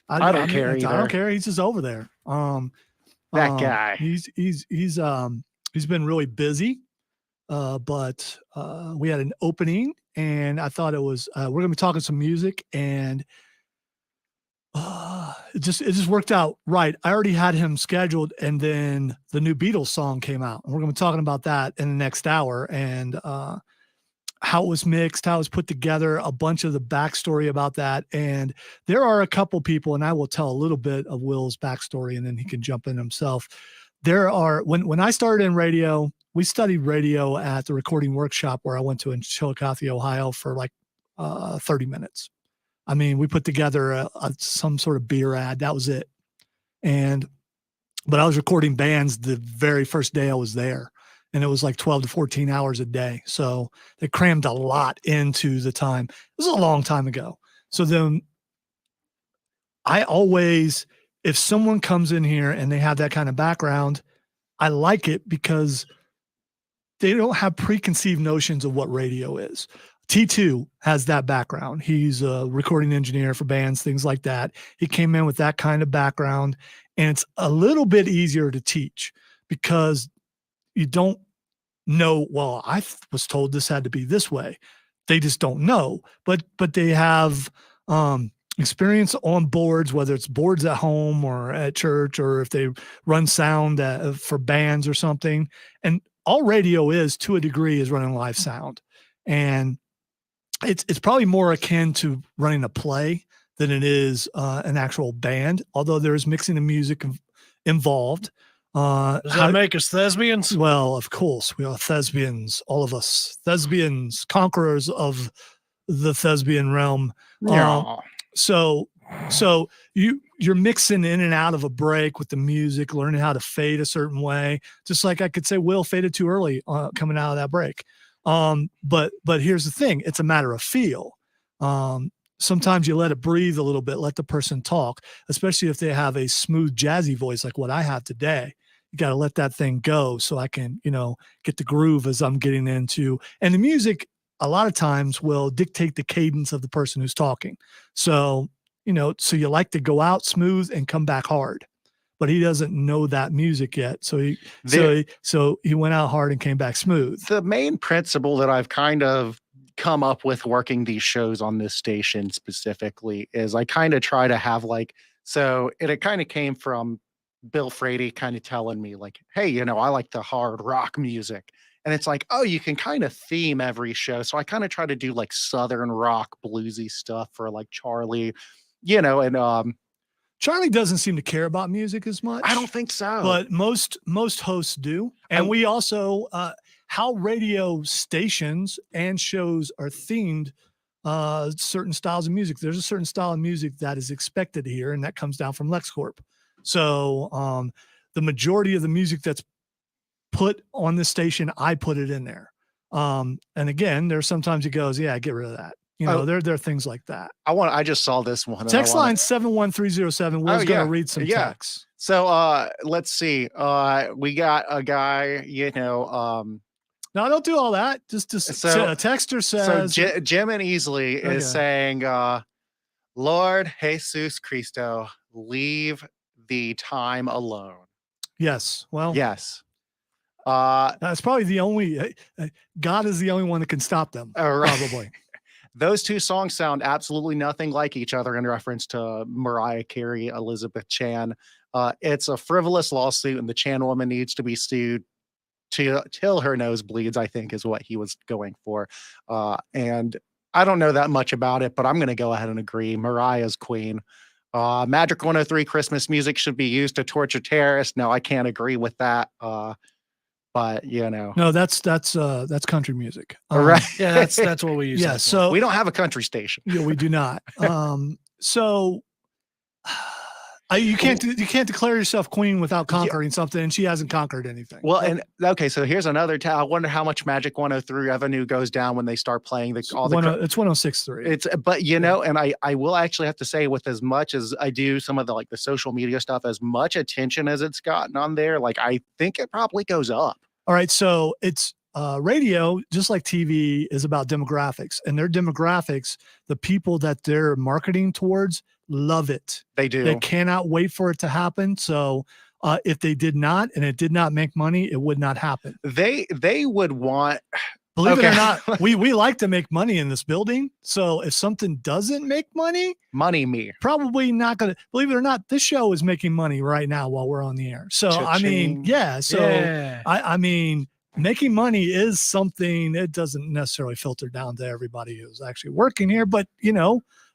I don't care
I
either.
don't care. He's just over there.
That guy.
He's been really busy, but we had an opening, and I thought it was we're going to be talking some music, and it just worked out right. I already had him scheduled, and then the new Beatles song came out, and we're going to be talking about that in the next hour, and how it was mixed, how it was put together, a bunch of the backstory about that. And there are a couple people, and I will tell a little bit of Will's backstory, and then he can jump in himself. There are, when I started in radio, we studied radio at the recording workshop where I went to in Chillicothe, Ohio for like 30 minutes. I mean, we put together some sort of beer ad. That was it. But I was recording bands the very first day I was there, and it was like 12 to 14 hours a day. So they crammed a lot into the time. It was a long time ago. So then I always, if someone comes in here and they have that kind of background, I like it because they don't have preconceived notions of what radio is. T2 has that background. He's a recording engineer for bands, things like that. He came in with that kind of background, and it's a little bit easier to teach because you don't know, well, I was told this had to be this way. They just don't know, but they have experience on boards, whether it's boards at home or at church, or if they run sound for bands or something. And all radio is, to a degree, is running live sound. and it's probably more akin to running a play than it is an actual band, although there is mixing of music involved.
Does that make us thespians?
Well, of course, we are thespians, all of us. Thespians, conquerors of the thespian realm. So you're mixing in and out of a break with the music, learning how to fade a certain way. Just like I could say Will faded too early coming out of that break. But here's the thing, it's a matter of feel. Sometimes you let it breathe a little bit, let the person talk, especially if they have a smooth jazzy voice like what I have today. You got to let that thing go so I can, get the groove as I'm getting into. And the music a lot of times will dictate the cadence of the person who's talking. So, so you like to go out smooth and come back hard, but he doesn't know that music yet. So he went out hard and came back smooth.
The main principle that I've kind of come up with working these shows on this station specifically is I kind of try to have it kind of came from Bill Frady kind of telling me like, hey, I like the hard rock music. And it's like, oh, you can kind of theme every show. So I kind of try to do like Southern rock bluesy stuff for like Charlie, and
Charlie doesn't seem to care about music as much.
I don't think so.
But most hosts do. And we also how radio stations and shows are themed certain styles of music. There's a certain style of music that is expected here, and that comes down from LexCorp. So the majority of the music that's put on the station, I put it in there. And again, there's sometimes it goes, yeah, get rid of that. There are things like that.
I just saw this one.
Text line 71307. Will's going to read some texts.
So let's see. We got a guy,
no, don't do all that. Just a texter says.
So Jim and Easley is saying, Lord Jesus Cristo, leave the time alone.
Yes. Well,
yes.
That's probably the only, God is the only one that can stop them. Probably.
Those two songs sound absolutely nothing like each other in reference to Mariah Carey, Elizabeth Chan. It's a frivolous lawsuit, and the Chan woman needs to be sued till her nose bleeds, I think is what he was going for. And I don't know that much about it, but I'm going to go ahead and agree. Mariah's queen. Magic 103 Christmas music should be used to torture terrorists. No, I can't agree with that. But
no, that's country music.
Right.
Yeah, that's what we use.
Yeah. So
we don't have a country station.
Yeah, we do not. So you can't declare yourself queen without conquering something, and she hasn't conquered anything.
Well, and okay, so here's another. I wonder how much Magic 103 revenue goes down when they start playing it's
106.3.
And I will actually have to say, with as much as I do some of the the social media stuff, as much attention as it's gotten on there, I think it probably goes up.
All right, so it's radio, just like TV, is about demographics, and their demographics, the people that they're marketing towards, love it.
They do.
They cannot wait for it to happen. So if they did not, and it did not make money, it would not happen.
They would want.
Believe it or not, we like to make money in this building. So if something doesn't make money, probably not going to. Believe it or not, this show is making money right now while we're on the air. So
Cha-ching.
I mean, yeah. So yeah. I mean, making money is something. It doesn't necessarily filter down to everybody who's actually working here, but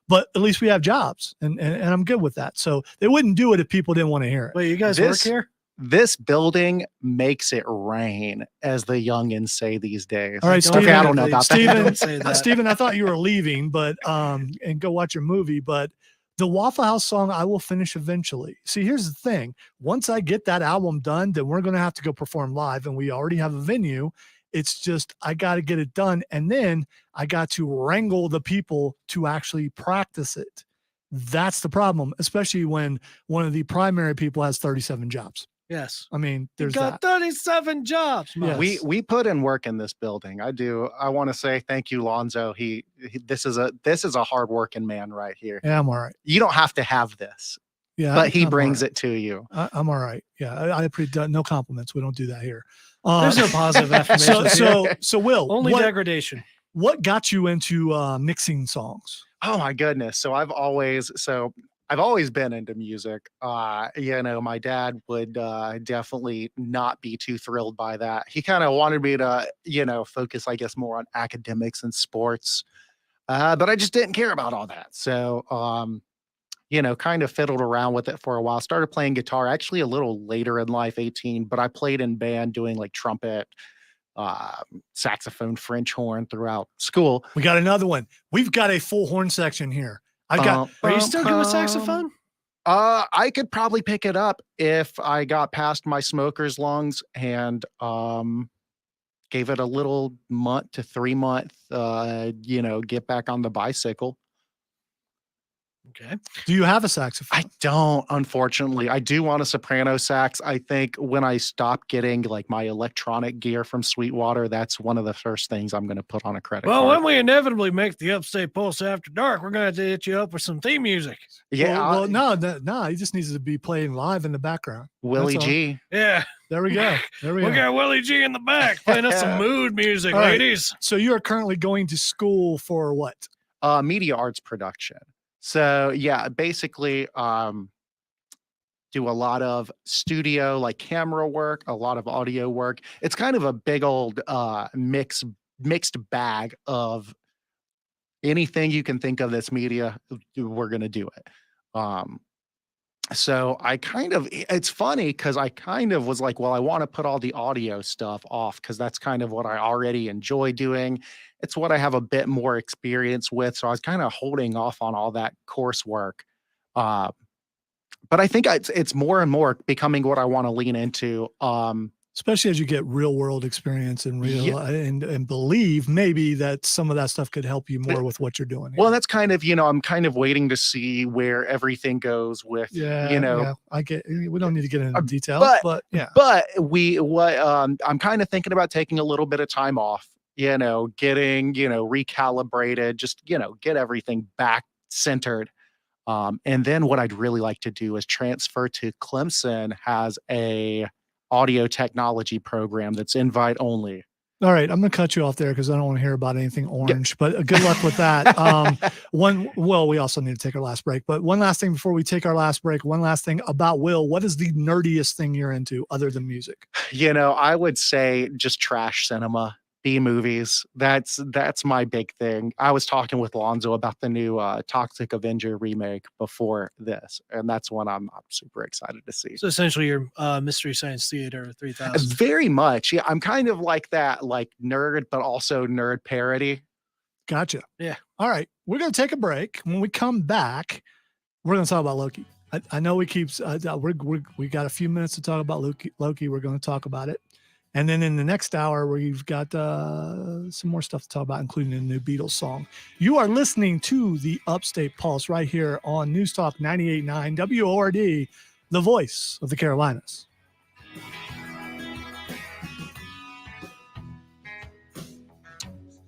but at least we have jobs, and I'm good with that. So they wouldn't do it if people didn't want to hear it.
Wait, you guys work here?
This building makes it rain, as the youngins say these days.
All right, Steven,
I don't know about that.
Steven, I thought you were leaving, but and go watch your movie. But the Waffle House song, I will finish eventually. See, here's the thing. Once I get that album done, then we're going to have to go perform live, and we already have a venue. It's just, I got to get it done. And then I got to wrangle the people to actually practice it. That's the problem, especially when one of the primary people has 37 jobs.
Yes.
I mean, there's
got 37 jobs.
Yes.
We put in work in this building. I do. I want to say thank you, Lonzo. This is a hardworking man right here.
Yeah, I'm all right.
You don't have to have this.
Yeah.
But he brings it to you.
I'm all right. Yeah. I appreciate no compliments. We don't do that here.
There's no positive affirmation.
So Will,
only degradation. What
got you into mixing songs?
Oh my goodness. So I've always been into music. My dad would definitely not be too thrilled by that. He kind of wanted me to, focus, I guess, more on academics and sports. But I just didn't care about all that. So, kind of fiddled around with it for a while. Started playing guitar actually a little later in life, 18, but I played in band doing like trumpet, saxophone, French horn throughout school.
We got another one. We've got a full horn section here. Are
you still good with saxophone?
I could probably pick it up if I got past my smoker's lungs and gave it a little month to 3 month, get back on the bicycle.
Okay.
Do you have a saxophone?
I don't, unfortunately. I do want a soprano sax. I think when I stop getting like my electronic gear from Sweetwater, that's one of the first things I'm going to put on a credit card.
Well, when we inevitably make the Upstate Pulse After Dark, we're going to have to hit you up with some theme music.
Yeah.
No, he just needs to be playing live in the background.
Willie G.
Yeah.
There we go.
We got Willie G in the back playing us some mood music,
right.
ladies.
So you are currently going to school for what?
Media arts production. So yeah, basically do a lot of studio, like camera work, a lot of audio work. It's kind of a big old mixed bag of anything you can think of that's media, we're going to do it. So it's funny because I kind of was like, well, I want to put all the audio stuff off because that's kind of what I already enjoy doing. It's what I have a bit more experience with. So I was kind of holding off on all that coursework. But I think it's more and more becoming what I want to lean into.
Especially as you get real world experience and and believe maybe that some of that stuff could help you more with what you're doing here.
Well, that's kind of, I'm kind of waiting to see where everything goes with,
I get, we don't need to get into detail, but
I'm kind of thinking about taking a little bit of time off, getting, recalibrated, just, get everything back centered. And then what I'd really like to do is transfer to Clemson has a audio technology program that's invite only.
All right, I'm going to cut you off there because I don't want to hear about anything orange, but good luck with that. We also need to take our last break, but one last thing before we take our last break, one last thing about Will. What is the nerdiest thing you're into other than music?
I would say just trash cinema. B movies. That's my big thing. I was talking with Lonzo about the new Toxic Avenger remake before this, and that's one I'm super excited to see.
So essentially your Mystery Science Theater 3000.
Very much. Yeah, I'm kind of like that, like nerd, but also nerd parody.
Gotcha.
Yeah.
All right. We're going to take a break. When we come back, we're going to talk about Loki. I know we got a few minutes to talk about Loki. We're going to talk about it. And then in the next hour, we've got some more stuff to talk about, including a new Beatles song. You are listening to the Upstate Pulse right here on News Talk 98.9 WORD, the voice of the Carolinas.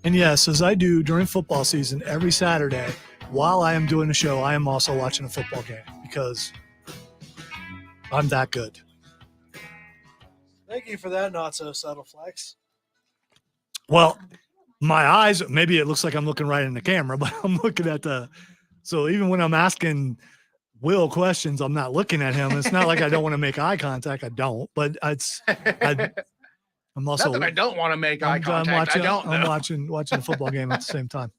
And yes, as I do during football season every Saturday, while I am doing the show, I am also watching a football game because I'm that good.
Thank you for that not so subtle flex.
Well, my eyes, maybe it looks like I'm looking right in the camera, but I'm looking at so even when I'm asking Will questions, I'm not looking at him. It's not like I don't want to make eye contact. I don't, but I'm also,
not that I don't want to make eye contact.
I'm watching a football game at the same time.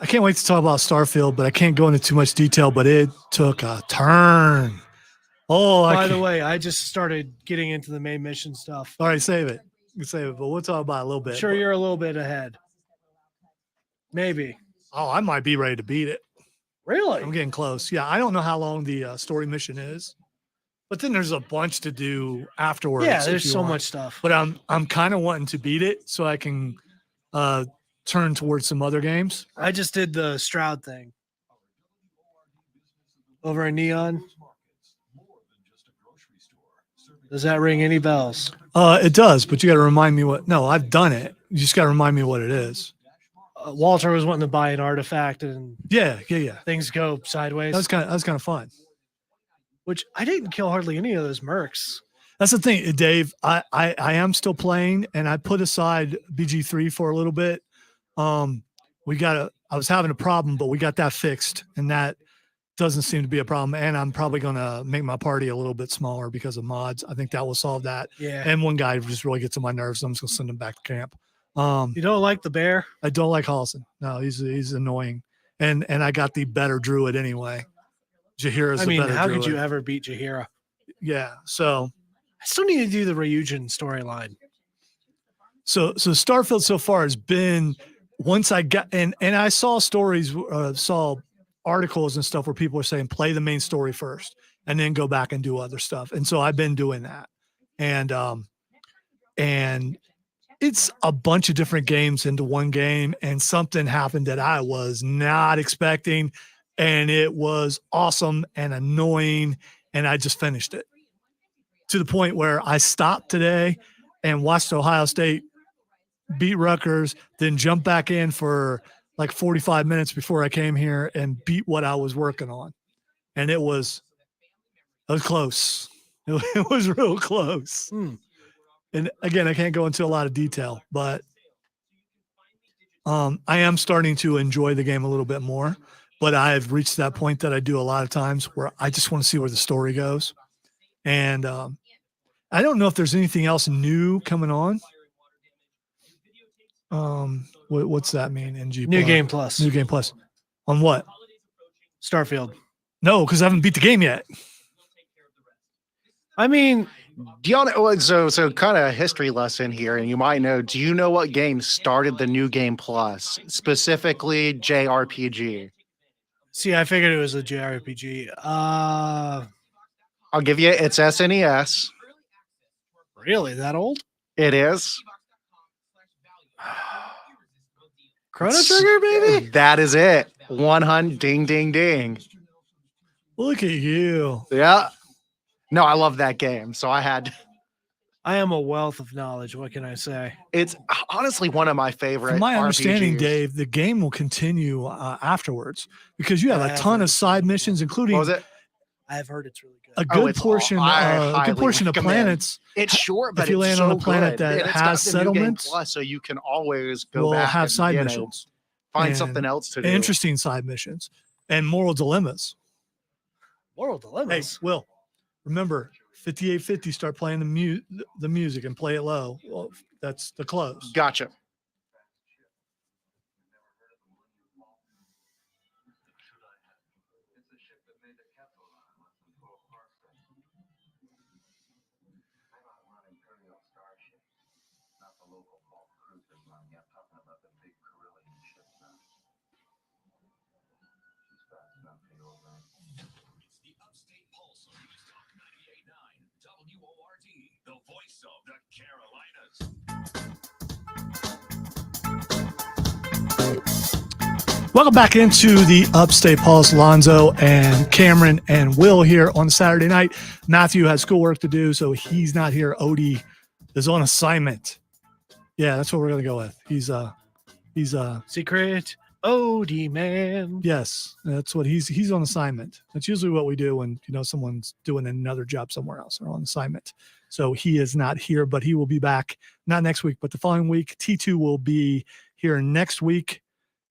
I can't wait to talk about Starfield, but I can't go into too much detail, but it took a turn.
By the way, I just started getting into the main mission stuff.
All right, save it, but we'll talk about it a little bit.
Sure, you're a little bit ahead. Maybe.
Oh, I might be ready to beat it.
Really?
I'm getting close. Yeah, I don't know how long the story mission is, but then there's a bunch to do afterwards.
Yeah, there's so much stuff.
But I'm kind of wanting to beat it so I can turn towards some other games.
I just did the Stroud thing over in Neon. Does that ring any bells?
It does, but you got to remind me what. No, I've done it. You just got to remind me what it is.
Walter was wanting to buy an artifact, and
yeah,
things go sideways.
That was kind of fun.
Which I didn't kill hardly any of those mercs.
That's the thing, Dave. I am still playing, and I put aside BG3 for a little bit. I was having a problem, but we got that fixed, and that doesn't seem to be a problem. And I'm probably going to make my party a little bit smaller because of mods. I think that will solve that.
Yeah.
And one guy just really gets on my nerves. So I'm just going to send him back to camp.
You don't like the bear?
I don't like Holson. No, he's annoying. And I got the better druid anyway. Jahira's the better
how
druid.
could you ever beat Jahira?
Yeah. So
I still need to do the Ryujin storyline.
So Starfield so far has been, once I got, and I saw stories, saw articles and stuff where people are saying play the main story first and then go back and do other stuff. And so I've been doing that. And it's a bunch of different games into one game, and something happened that I was not expecting, and it was awesome and annoying, and I just finished it to the point where I stopped today and watched Ohio State beat Rutgers, then jumped back in for like 45 minutes before I came here and beat what I was working on. And it was close. It was real close. And again, I can't go into a lot of detail, but I am starting to enjoy the game a little bit more. But I've reached that point that I do a lot of times where I just want to see where the story goes. And I don't know if there's anything else new coming on. What's that mean? NG
New Game Plus.
New Game Plus. On what?
Starfield.
No, because I haven't beat the game yet.
I mean,
do y'all know? So kind of a history lesson here, and you might know. Do you know what game started the New Game Plus, specifically JRPG?
see, I figured it was a JRPG.
I'll give you. It's SNES.
Really? That old?
It is.
Chrono Trigger, baby?
That is it. 100. Ding, ding, ding.
Look at you.
Yeah. No, I love that game. So I had.
I am a wealth of knowledge. What can I say?
It's honestly one of my favorite.
From my understanding,
RPGs.
Dave, the game will continue afterwards because you have
Yeah,
a ton of side missions, including
What was it?
I've heard it's really good.
a good
it's
portion,
I
a
highly
good portion of
recommend.
planets.
It's short, but
if you
it's
land
so
on a planet
good.
that
And it's
has
got the New Game
settlements,
Plus, so you can always go
will
back
have
and,
side
you know,
missions.
find
And-
something else to do.
Interesting side missions and moral dilemmas.
Moral
Hey,
Dilemmas.
Will, remember 5850, start playing the music and play it low. Well, that's the close.
Gotcha.
The Upstate Pulse on News Talk 98.9 WORT, the voice of the Carolinas.
Welcome back into the Upstate Pulse. Lonzo and Cameron and Will here on Saturday night. Matthew has schoolwork to do, so he's not here. Odie is on assignment. Yeah, that's what we're gonna go with. He's
Secret Odie man.
yes, that's what he's on assignment. That's usually what we do when someone's doing another job somewhere else or on assignment. So he is not here, but he will be back not next week, but the following week. T2 will be here next week.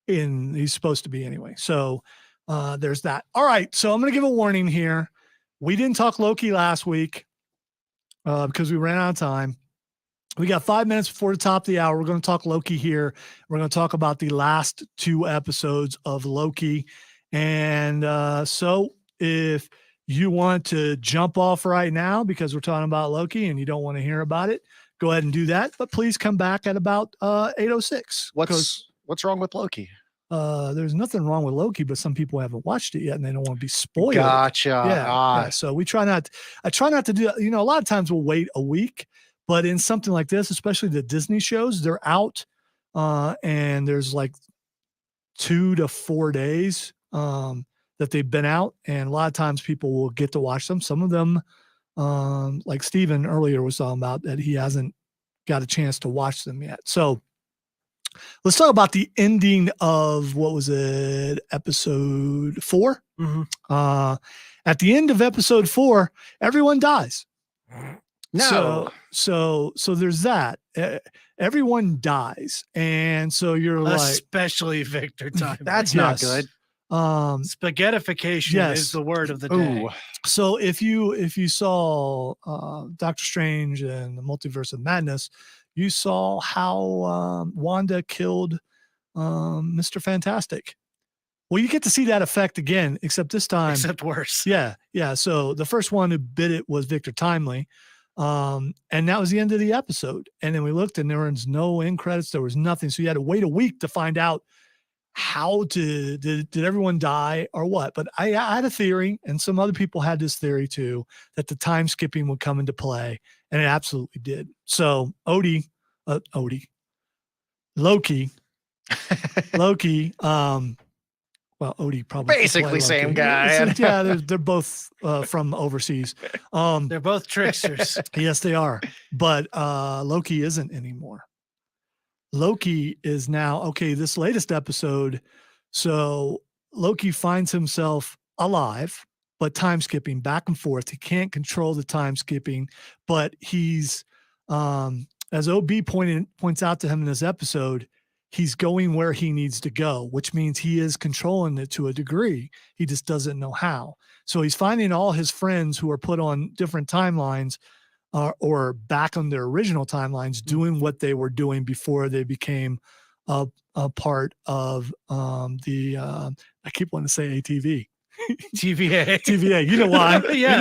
He's supposed to be anyway. So there's that. All right. So I'm going to give a warning here. We didn't talk Loki last week because we ran out of time. We got 5 minutes before the top of the hour. We're going to talk Loki here. We're going to talk about the last 2 episodes of Loki. And so if you want to jump off right now because we're talking about Loki and you don't want to hear about it, go ahead and do that. But please come back at about 8:06.
What's wrong with Loki?
There's nothing wrong with Loki, but some people haven't watched it yet and they don't want to be spoiled.
Gotcha.
Yeah. So I try not to do, a lot of times we'll wait a week, but in something like this, especially the Disney shows, they're out and there's like 2 to 4 days that they've been out. And a lot of times people will get to watch them. Some of them, like Steven earlier was talking about, that he hasn't got a chance to watch them yet. So let's talk about the ending of, what was it, episode 4?
Mm-hmm.
At the end of episode 4, everyone dies.
No.
So there's that. Everyone dies, and so you're like,
Especially Victor Time.
That's not
yes.
good.
Spaghettification
Yes.
is the word of the day.
Ooh.
So if you saw Doctor Strange and the Multiverse of Madness, you saw how Wanda killed Mr. Fantastic. Well, you get to see that effect again, except this time.
Except worse.
Yeah. So the first one who bit it was Victor Timely. And that was the end of the episode. And then we looked and there was no end credits. There was nothing. So you had to wait a week to find out did everyone die or what. But I had a theory, and some other people had this theory too, that the time skipping would come into play, and it absolutely did. So Loki, well, Odie probably
Basically same guy.
Yeah, they're both from overseas.
They're both tricksters.
Yes, they are. But Loki isn't anymore. Loki is now, okay, this latest episode. So Loki finds himself alive, but time skipping back and forth. He can't control the time skipping, but he's, as OB points out to him in this episode, he's going where he needs to go, which means he is controlling it to a degree. He just doesn't know how. So he's finding all his friends who are put on different timelines or back on their original timelines, doing what they were doing before they became a part of I keep wanting to say ATV. TVA. You know why?
Yes.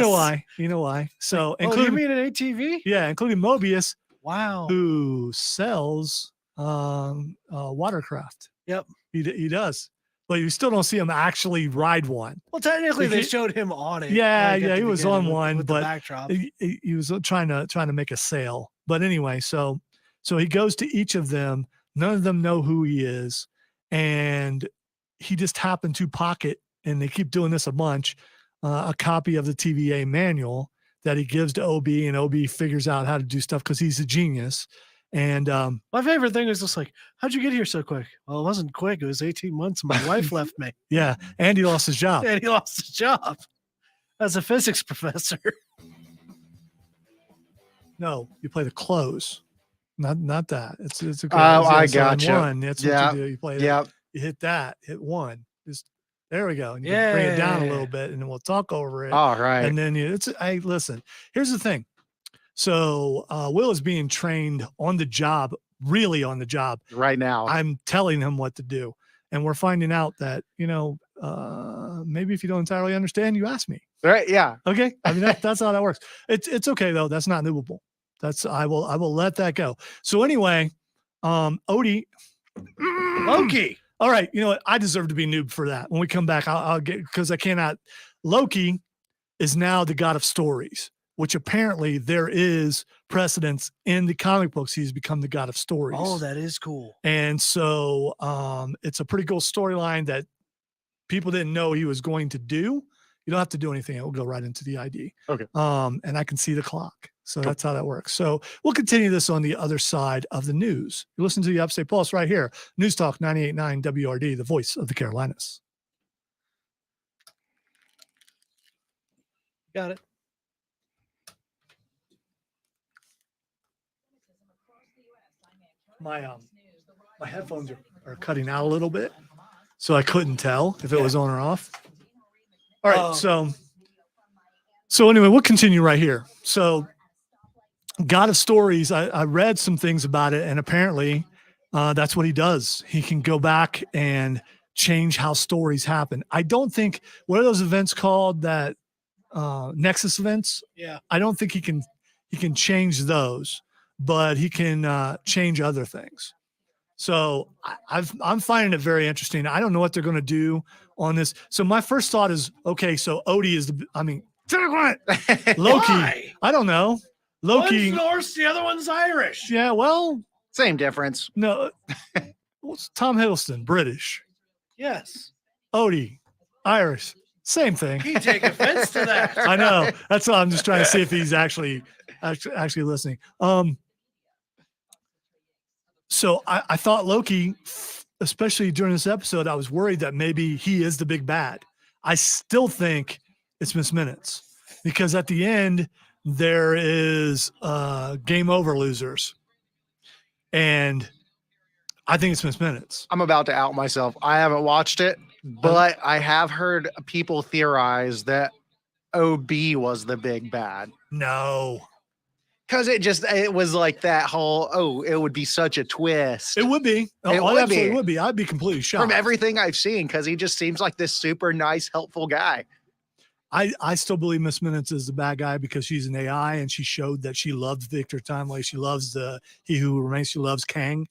You know why. So
you mean an ATV?
Yeah, including Mobius,
Wow.
who sells watercraft.
Yep.
He does. But you still don't see him actually ride one.
Well, technically,
Like
they showed him on it.
Yeah,
like, at
yeah,
the
he was
beginning
on one,
with the
but
backdrop.
he was trying to make a sale. But anyway, so he goes to each of them. None of them know who he is, and he just happened to pocket, and they keep doing this a bunch, a copy of the TVA manual that he gives to OB, and OB figures out how to do stuff because he's a genius. And
my favorite thing is just like, how'd you get here so quick? Well, it wasn't quick. It was 18 months. My wife left me.
yeah, and he lost his job.
And he lost his job as a physics professor.
No, you play the close, not that. It's a
Oh, I
so in
gotcha.
one. That's
Yeah.
what you do. You play that.
Yep.
You hit that. Hit one. Just there we go. And you
Yeah.
can bring it down a little bit, and then we'll talk over it.
All right.
And then listen. Here's the thing. So Will is being trained on the job, really on the job.
Right now.
I'm telling him what to do, and we're finding out that maybe if you don't entirely understand, you ask me.
Right. Yeah.
Okay, I mean that's how that works. It's okay though. That's not doable. I will let that go. So anyway, Odie,
Loki.
All right, you know what? I deserve to be noob for that. When we come back, I'll get, because I cannot. Loki is now the god of stories, which apparently there is precedence in the comic books. He's become the god of stories.
Oh, that is cool.
And so it's a pretty cool storyline that people didn't know he was going to do. You don't have to do anything. It will go right into the ID.
Okay.
And I can see the clock. So that's how that works. So we'll continue this on the other side of the news. You listen to the Upstate Pulse right here. News Talk 98.9 WRD, the voice of the Carolinas.
Got it.
My headphones are cutting out a little bit, so I couldn't tell if it was on or off. All right, so anyway, we'll continue right here. So God of Stories, I read some things about it, and apparently that's what he does. He can go back and change how stories happen. I don't think, what are those events called, that Nexus events?
Yeah.
I don't think he can change those, but he can change other things. So I'm finding it very interesting. I don't know what they're going to do on this. So my first thought is, okay, so Odie is Loki.
Why?
I don't know. Loki.
One's Norse, the other one's Irish.
Yeah, well,
Same difference.
no. Tom Hiddleston, British.
Yes.
Odie, Irish. Same thing.
You take offense to that.
I know. That's why I'm just trying to see if he's actually listening. So I thought Loki, especially during this episode, I was worried that maybe he is the big bad. I still think it's Miss Minutes, because at the end, there is game over losers. And I think it's Miss Minutes.
I'm about to out myself. I haven't watched it, but I have heard people theorize that OB was the big bad.
No.
Because it was like that whole, it would be such a twist.
It would be.
It would
absolutely
be.
would be. I'd be completely shocked.
From everything I've seen, because he just seems like this super nice, helpful guy.
I still believe Miss Minutes is the bad guy because she's an AI and she showed that she loves Victor Timely. She loves He Who Remains. She loves Kang.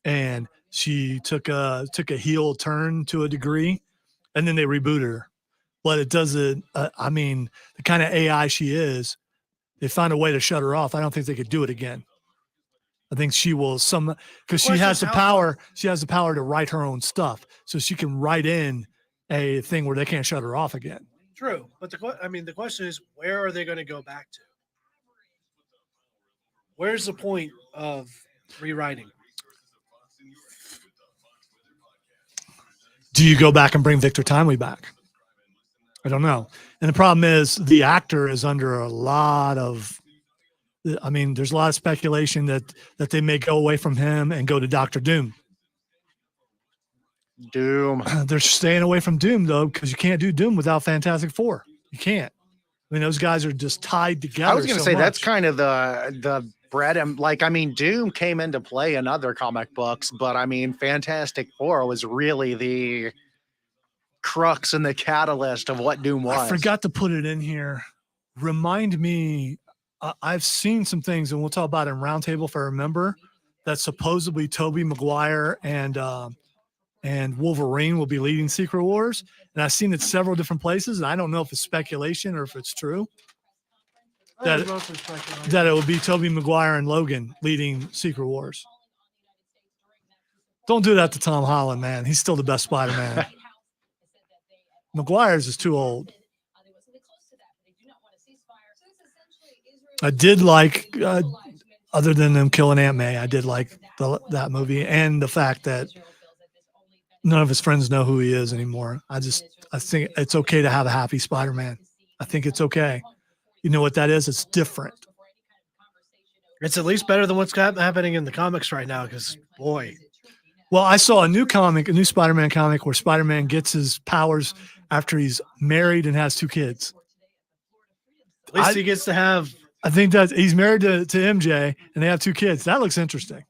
And she took a heel turn to a degree, and then they rebooted her. But it doesn't. I mean, the kind of AI she is, they found a way to shut her off. I don't think they could do it again. I think she will because she has the power. She has the power to write her own stuff, so she can write in a thing where they can't shut her off again.
True, but the question is, where are they going to go back to? Where's the point of rewriting?
Do you go back and bring Victor Timely back? I don't know. And the problem is the actor is under a lot of, I mean, there's a lot of speculation that they may go away from him and go to Dr. Doom.
Doom.
They're staying away from Doom, though, because you can't do Doom without Fantastic Four. You can't. I mean, those guys are just tied together.
I was going to say
much.
that's kind of the bread and Doom came into play in other comic books, but I mean, Fantastic Four was really the crux and the catalyst of what Doom was.
I forgot to put it in here. Remind me, I've seen some things, and we'll talk about it in Roundtable if I remember, that supposedly Tobey Maguire and Wolverine will be leading Secret Wars. And I've seen it several different places, and I don't know if it's speculation or if it's true. That it will be Tobey Maguire and Logan leading Secret Wars. Don't do that to Tom Holland, man. He's still the best Spider-Man. Maguire's is too old. I did like, other than them killing Aunt May, I did like that movie and the fact that none of his friends know who he is anymore. I think it's okay to have a happy Spider-Man. I think it's okay. You know what that is? It's different.
It's at least better than what's happening in the comics right now, because, boy.
Well, I saw a new Spider-Man comic where Spider-Man gets his powers after he's married and has 2 kids.
At least he gets to have...
I think that he's married to MJ and they have 2 kids. That looks interesting.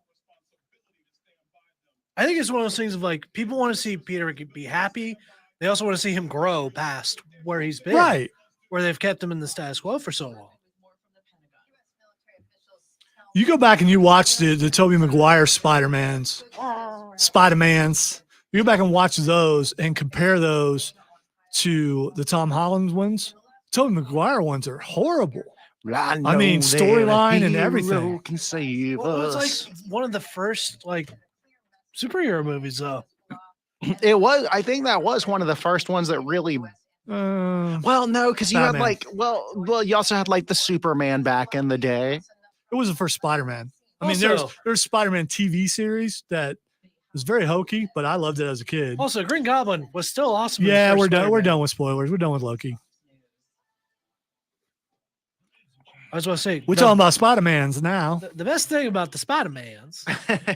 I think it's one of those things of like, people want to see Peter be happy. They also want to see him grow past where he's been.
Right.
Where they've kept him in the status quo for so long.
You go back and you watch the Tobey Maguire Spider-Mans. You go back and watch those and compare those to the Tom Holland ones. Tobey Maguire ones are horrible. I mean, storyline and everything.
Can save
Well,
us.
it's like one of the first superhero movies, though.
It was. I think that was one of the first ones that really. Well, no, because you had you also had like the Superman back in the day.
It was the first Spider-Man. I mean,
Also-
there's Spider-Man TV series that was very hokey, but I loved it as a kid.
Also, Green Goblin was still awesome. in the
Yeah,
first
we're done. We're
Spider-Man.
done with spoilers. We're done with Loki.
I was going to say,
We're talking about Spider-Mans now.
the best thing about the Spider-Mans,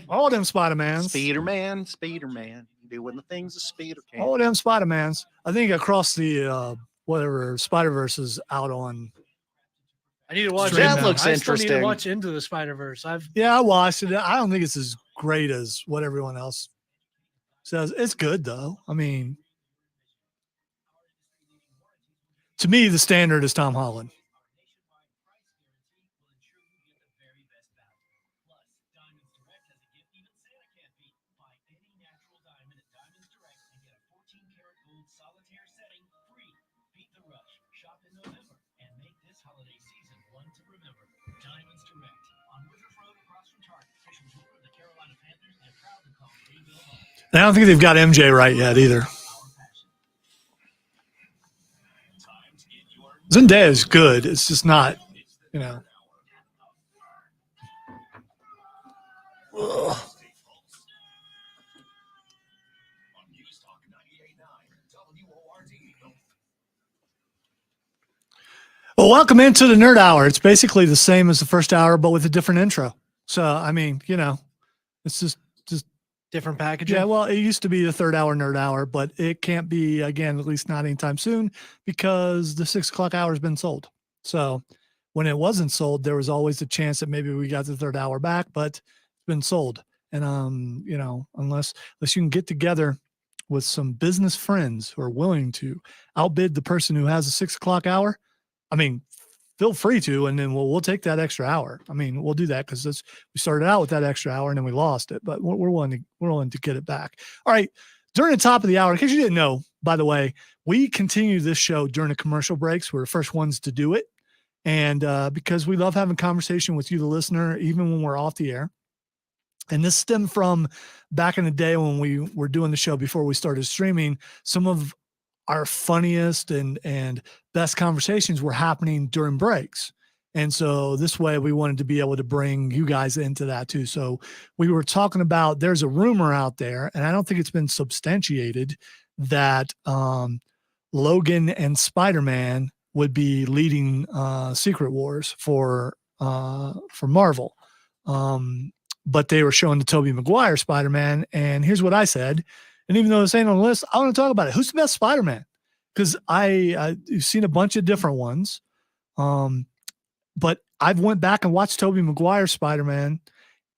All them Spider-Mans.
Spider-Man, doing the things a speeder can.
All them Spider-Mans. I think across the Spider-Verse is out on.
I need to watch.
That
it.
looks
I still need to
interesting.
watch Into the Spider-Verse.
Yeah, I watched it. I don't think it's as great as what everyone else says. It's good though. I mean, to me, the standard is Tom Holland. And I don't think they've got MJ right yet either. Zendaya is good. It's just not, Ugh. Well, welcome into the Nerd Hour. It's basically the same as the first hour, but with a different intro. So, I mean, it's just
Different packaging.
yeah. Well, it used to be the third hour Nerd Hour, but it can't be again, at least not anytime soon, because the 6 o'clock hour has been sold. So, when it wasn't sold, there was always a chance that maybe we got the third hour back, but it's been sold. And unless you can get together with some business friends who are willing to outbid the person who has a 6 o'clock hour, I mean, feel free to, and then we'll take that extra hour. I mean, we'll do that because we started out with that extra hour and then we lost it, but we're willing to get it back. All right. During the top of the hour, in case you didn't know, by the way, we continue this show during the commercial breaks. We're the first ones to do it. And because we love having conversation with you, the listener, even when we're off the air. And this stemmed from back in the day when we were doing the show before we started streaming. Some of our funniest and best conversations were happening during breaks. And so this way we wanted to be able to bring you guys into that too. So we were talking about, there's a rumor out there, and I don't think it's been substantiated, that Logan and Spider-Man would be leading Secret Wars for Marvel. But they were showing the Tobey Maguire Spider-Man. And here's what I said. And even though this ain't on the list, I want to talk about it. Who's the best Spider-Man? Because I've seen a bunch of different ones. But I've went back and watched Tobey Maguire Spider-Man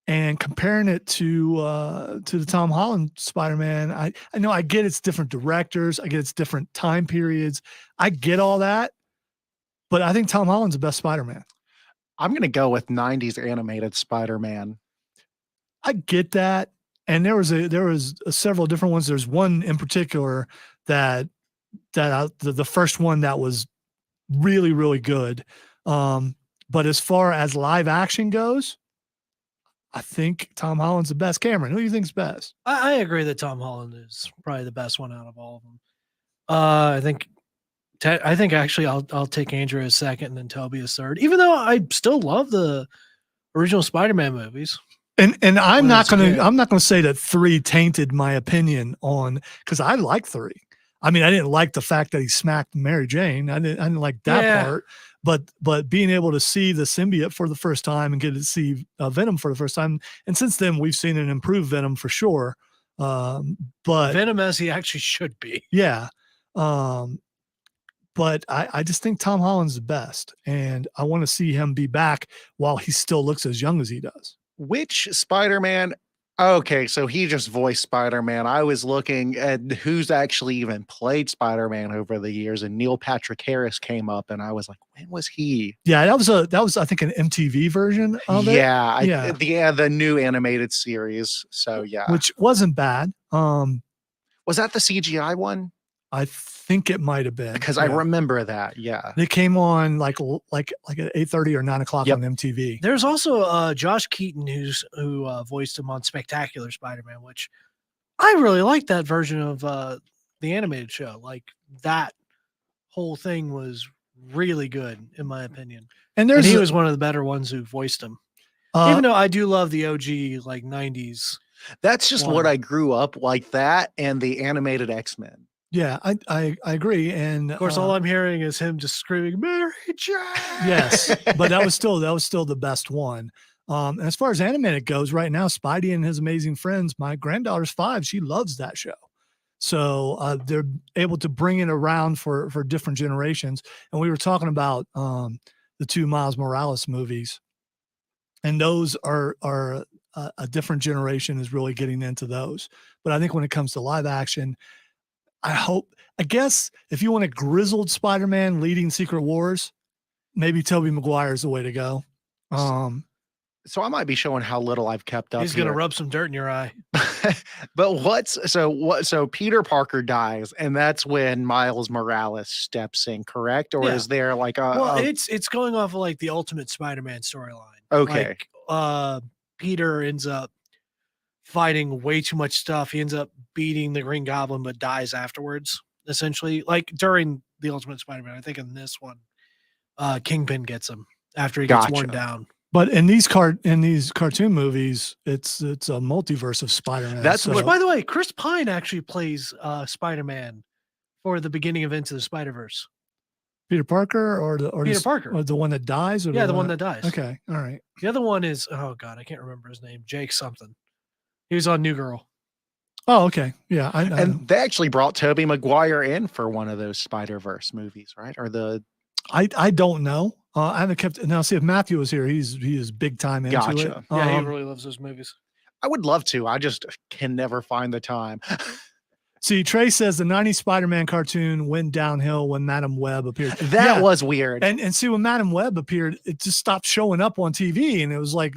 and comparing it to the Tom Holland Spider-Man. I know I get it's different directors. I get it's different time periods. I get all that. But I think Tom Holland's the best Spider-Man.
I'm going to go with 90s animated Spider-Man.
I get that. And there was several different ones. There's one in particular that the first one that was really, really good. But as far as live action goes, I think Tom Holland's the best. Cameron, who do you think's best?
I agree that Tom Holland is probably the best one out of all of them. I think actually I'll take Andrew as second and then Toby as third, even though I still love the original Spider-Man movies.
And I'm not gonna say that 3 tainted my opinion on, because I like 3. I mean, I didn't like the fact that he smacked Mary Jane. I didn't like that part. But being able to see the symbiote for the first time and get to see Venom for the first time, and since then we've seen an improved Venom for sure. But
Venom as he actually should be.
Yeah. But I just think Tom Holland's the best, and I want to see him be back while he still looks as young as he does.
Which Spider-Man? Okay, so he just voiced Spider-Man. I was looking at who's actually even played Spider-Man over the years, and Neil Patrick Harris came up, and I was like, when was he?
Yeah, that was I think an MTV version of it.
Yeah, the new animated series. So yeah,
which wasn't bad.
Was that the CGI one?
I think it might have been,
because I remember that. Yeah,
they came on like at 8:30 or 9 o'clock on MTV.
There's also Josh Keaton who voiced him on Spectacular Spider-Man, which I really like that version of the animated show. Like that whole thing was really good in my opinion. And he was one of the better ones who voiced him. Even though I do love the OG like 90s.
That's just what I grew up like, that and the animated X-Men.
Yeah, I agree. And
of course, all I'm hearing is him just screaming, Mary Jane.
Yes, but that was still the best one. And as far as animated goes, right now, Spidey and His Amazing Friends, my granddaughter's 5, she loves that show. So they're able to bring it around for different generations. And we were talking about the 2 Miles Morales movies, and those are a different generation is really getting into those. But I think when it comes to live action, I guess if you want a grizzled Spider-Man leading Secret Wars, maybe Tobey Maguire is the way to go.
So I might be showing how little I've kept up.
He's going to rub some dirt in your eye.
But so Peter Parker dies, and that's when Miles Morales steps in, correct? Or is there like
it's going off of like the Ultimate Spider-Man storyline.
Okay.
Like, Peter ends up fighting way too much stuff. He ends up beating the Green Goblin, but dies afterwards, essentially. Like during the Ultimate Spider-Man, I think in this one, Kingpin gets him after he gets worn down.
But in these cartoon movies, it's a multiverse of Spider-Man.
Which, by the way, Chris Pine actually plays Spider-Man for the beginning of Into the Spider-Verse.
Peter Parker or
Peter Parker.
or the one that dies? Or
Yeah, the one that dies.
Okay, all right.
The other one is, oh God, I can't remember his name. Jake something. He was on New Girl.
Oh, okay. Yeah, I
And they actually brought Tobey Maguire in for one of those Spider-Verse movies, right? Or the
I don't know. I haven't kept. Now, see if Matthew was here. He is big time into it.
Gotcha.
Yeah, he
Um,
really loves those movies.
I would love to. I just can never find the time.
See, Trey says the '90s Spider-Man cartoon went downhill when Madam Web appeared.
That
Yeah.
was weird.
And see, when Madam Web appeared, it just stopped showing up on TV, and it was like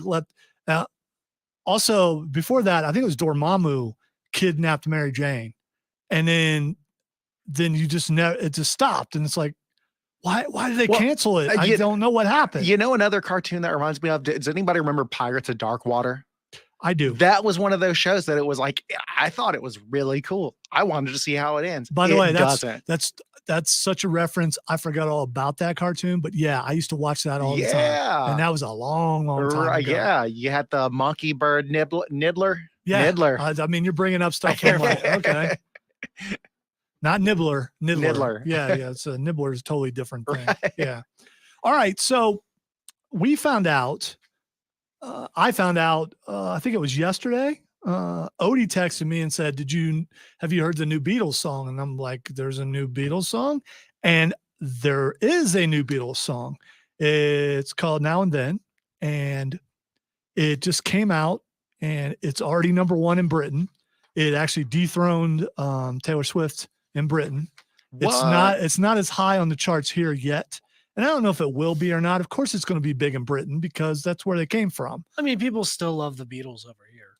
also before that, I think it was Dormammu kidnapped Mary Jane, and then you just never it just stopped, and it's like, why did they
Well,
cancel it? I
you-
don't know what happened.
You know another cartoon that reminds me of? Does anybody remember Pirates of Dark Water?
I do.
That was one of those shows that it was like, I thought it was really cool. I wanted to see how it ends.
By the
It
way,
doesn't.
that's such a reference. I forgot all about that cartoon, but yeah, I used to watch that all the time, and
Yeah.
that was a long time
Right,
ago.
yeah. You had the monkey bird Nibbler.
Yeah,
Niddler.
I mean, you're bringing up stuff. I'm like, okay, not Nibbler.
Niddler.
Yeah. It's a Nibbler is a totally different thing.
Right.
Yeah. All right. So we found out. I found out. I think it was yesterday. Odie texted me and said, have you heard the new Beatles song?" And I'm like, "There's a new Beatles song," and there is a new Beatles song. It's called "Now and Then," and it just came out, and it's already number 1 in Britain. It actually dethroned Taylor Swift in Britain.
What?
It's not as high on the charts here yet. And I don't know if it will be or not. Of course, it's going to be big in Britain because that's where they came from.
I mean, people still love the Beatles over here.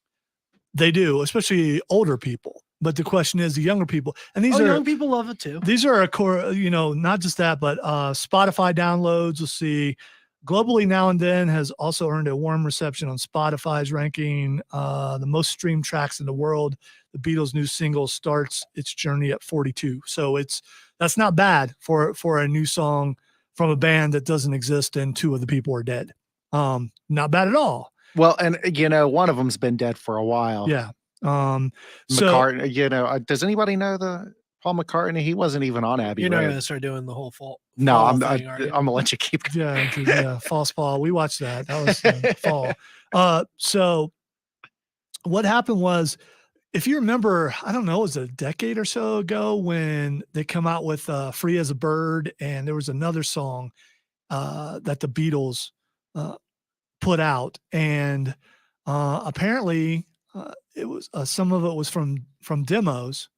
They do, especially older people. But the question is the younger people. And these are
young people love it too.
These are a core, not just that, but Spotify downloads. We'll see. Globally, Now and Then has also earned a warm reception on Spotify's ranking. The most streamed tracks in the world. The Beatles' new single starts its journey at 42. So that's not bad for a new song from a band that doesn't exist and 2 of the people are dead. Not bad at all.
Well, and one of them's been dead for a while.
Yeah. So
McCartney, does anybody know the Paul McCartney? He wasn't even on Abbey
You're not
Road.
going to start doing the whole fall.
No,
fall
I'm
thing, are you?
gonna let you keep.
yeah, False Paul. We watched that. That was fall. So what happened was, if you remember, I don't know, it was a decade or so ago when they come out with "Free as a Bird," and there was another song that the Beatles put out, and apparently it was some of it was from demos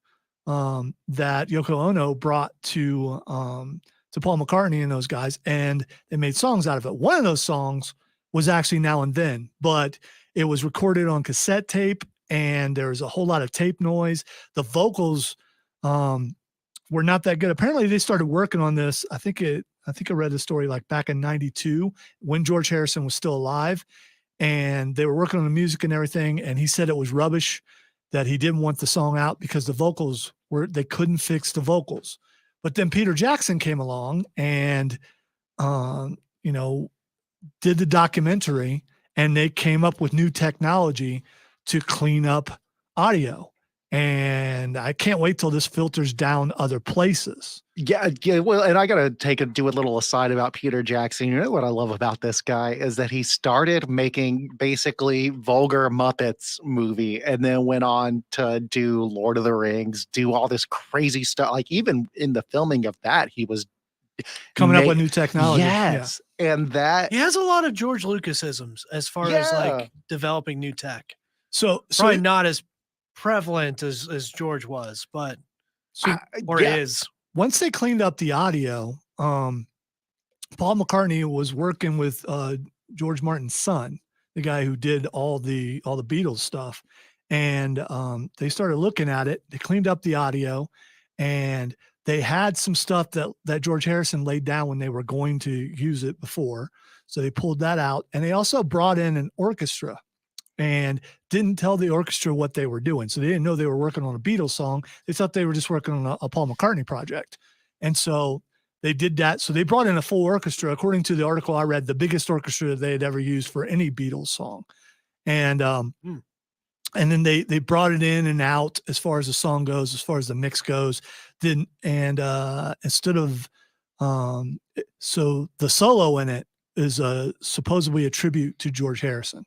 that Yoko Ono brought to Paul McCartney and those guys, and they made songs out of it. One of those songs was actually "Now and Then," but it was recorded on cassette tape, and there was a whole lot of tape noise. The vocals were not that good. Apparently, they started working on this. I think I read the story like back in '92 when George Harrison was still alive, and they were working on the music and everything. And he said it was rubbish, that he didn't want the song out because the vocals they couldn't fix the vocals. But then Peter Jackson came along and, did the documentary, and they came up with new technology to clean up audio. And I can't wait till this filters down other places.
Yeah. Well, and I got to do a little aside about Peter Jackson. You know what I love about this guy is that he started making basically vulgar Muppets movie, and then went on to do Lord of the Rings, do all this crazy stuff. Like even in the filming of that, he was
Coming up with new technology.
Yes. And that
He has a lot of George Lucasisms as far as like developing new tech.
So
Probably not as prevalent as George was, but is.
Once they cleaned up the audio, Paul McCartney was working with George Martin's son, the guy who did all the Beatles stuff, and they started looking at it. They cleaned up the audio, and they had some stuff that George Harrison laid down when they were going to use it before, so they pulled that out, and they also brought in an orchestra and didn't tell the orchestra what they were doing. So they didn't know they were working on a Beatles song. They thought they were just working on a Paul McCartney project. And so they did that. So they brought in a full orchestra, according to the article I read, the biggest orchestra they had ever used for any Beatles song. And then they brought it in and out as far as the song goes, as far as the mix goes. Instead of So the solo in it is supposedly a tribute to George Harrison.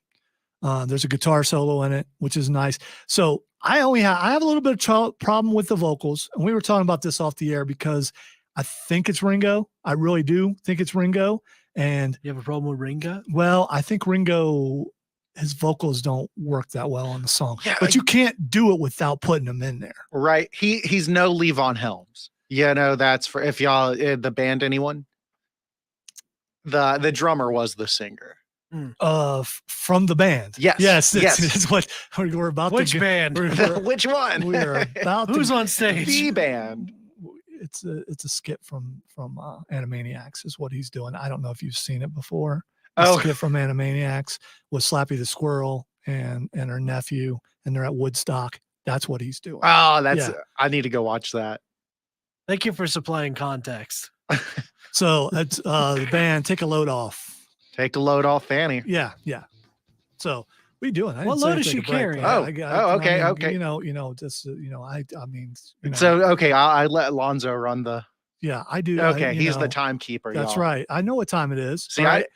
There's a guitar solo in it, which is nice. So I have a little bit of problem with the vocals, and we were talking about this off the air because I think it's Ringo. I really do think it's Ringo. And
You have a problem with Ringo?
well, I think Ringo, his vocals don't work that well on the song,
Yeah,
but you can't do it without putting them in there.
Right. He's no Levon Helms. That's for if y'all the band anyone. The drummer was the singer.
From the band.
Yes.
It's what we're about
Which
to
band?
Which one?
We're about
Who's
to,
on stage?
The band.
it's a skit from Animaniacs is what he's doing. I don't know if you've seen it before. A skit from Animaniacs with Slappy the Squirrel and her nephew, and they're at Woodstock. That's what he's doing.
I need to go watch that.
Thank you for supplying context.
So that's the band Take a Load Off.
Take a load off Fanny.
Yeah. So what are you doing? I
What
didn't say
load
to
is
take
she
a break.
carrying?
Okay.
You know, just I mean.
So okay, I let Lonzo run the.
Yeah, I do.
Okay, he's the timekeeper.
That's
y'all.
right. I know what time it is.
See,
right?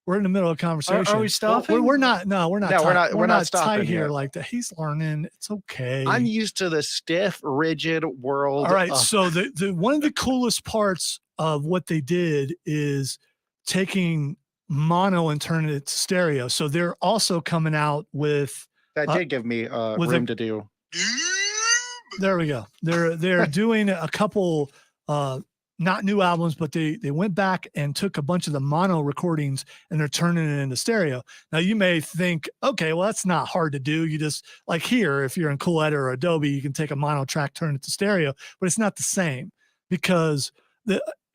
We're in the middle of a conversation.
Are we stopping?
We're not. No, we're not.
No,
tight.
we're not
tight
stopping
here
yet.
like that. He's learning. It's okay.
I'm used to the stiff, rigid world.
All right.
of-
So the one of the coolest parts of what they did is taking mono and turning it to stereo. So they're also coming out with.
that did give me
with
room to do.
There we go. They're doing a couple not new albums, but they went back and took a bunch of the mono recordings and they're turning it into stereo. Now you may think, okay, well that's not hard to do. You just like here, if you're in Cool Edit or Adobe, you can take a mono track, turn it to stereo, but it's not the same because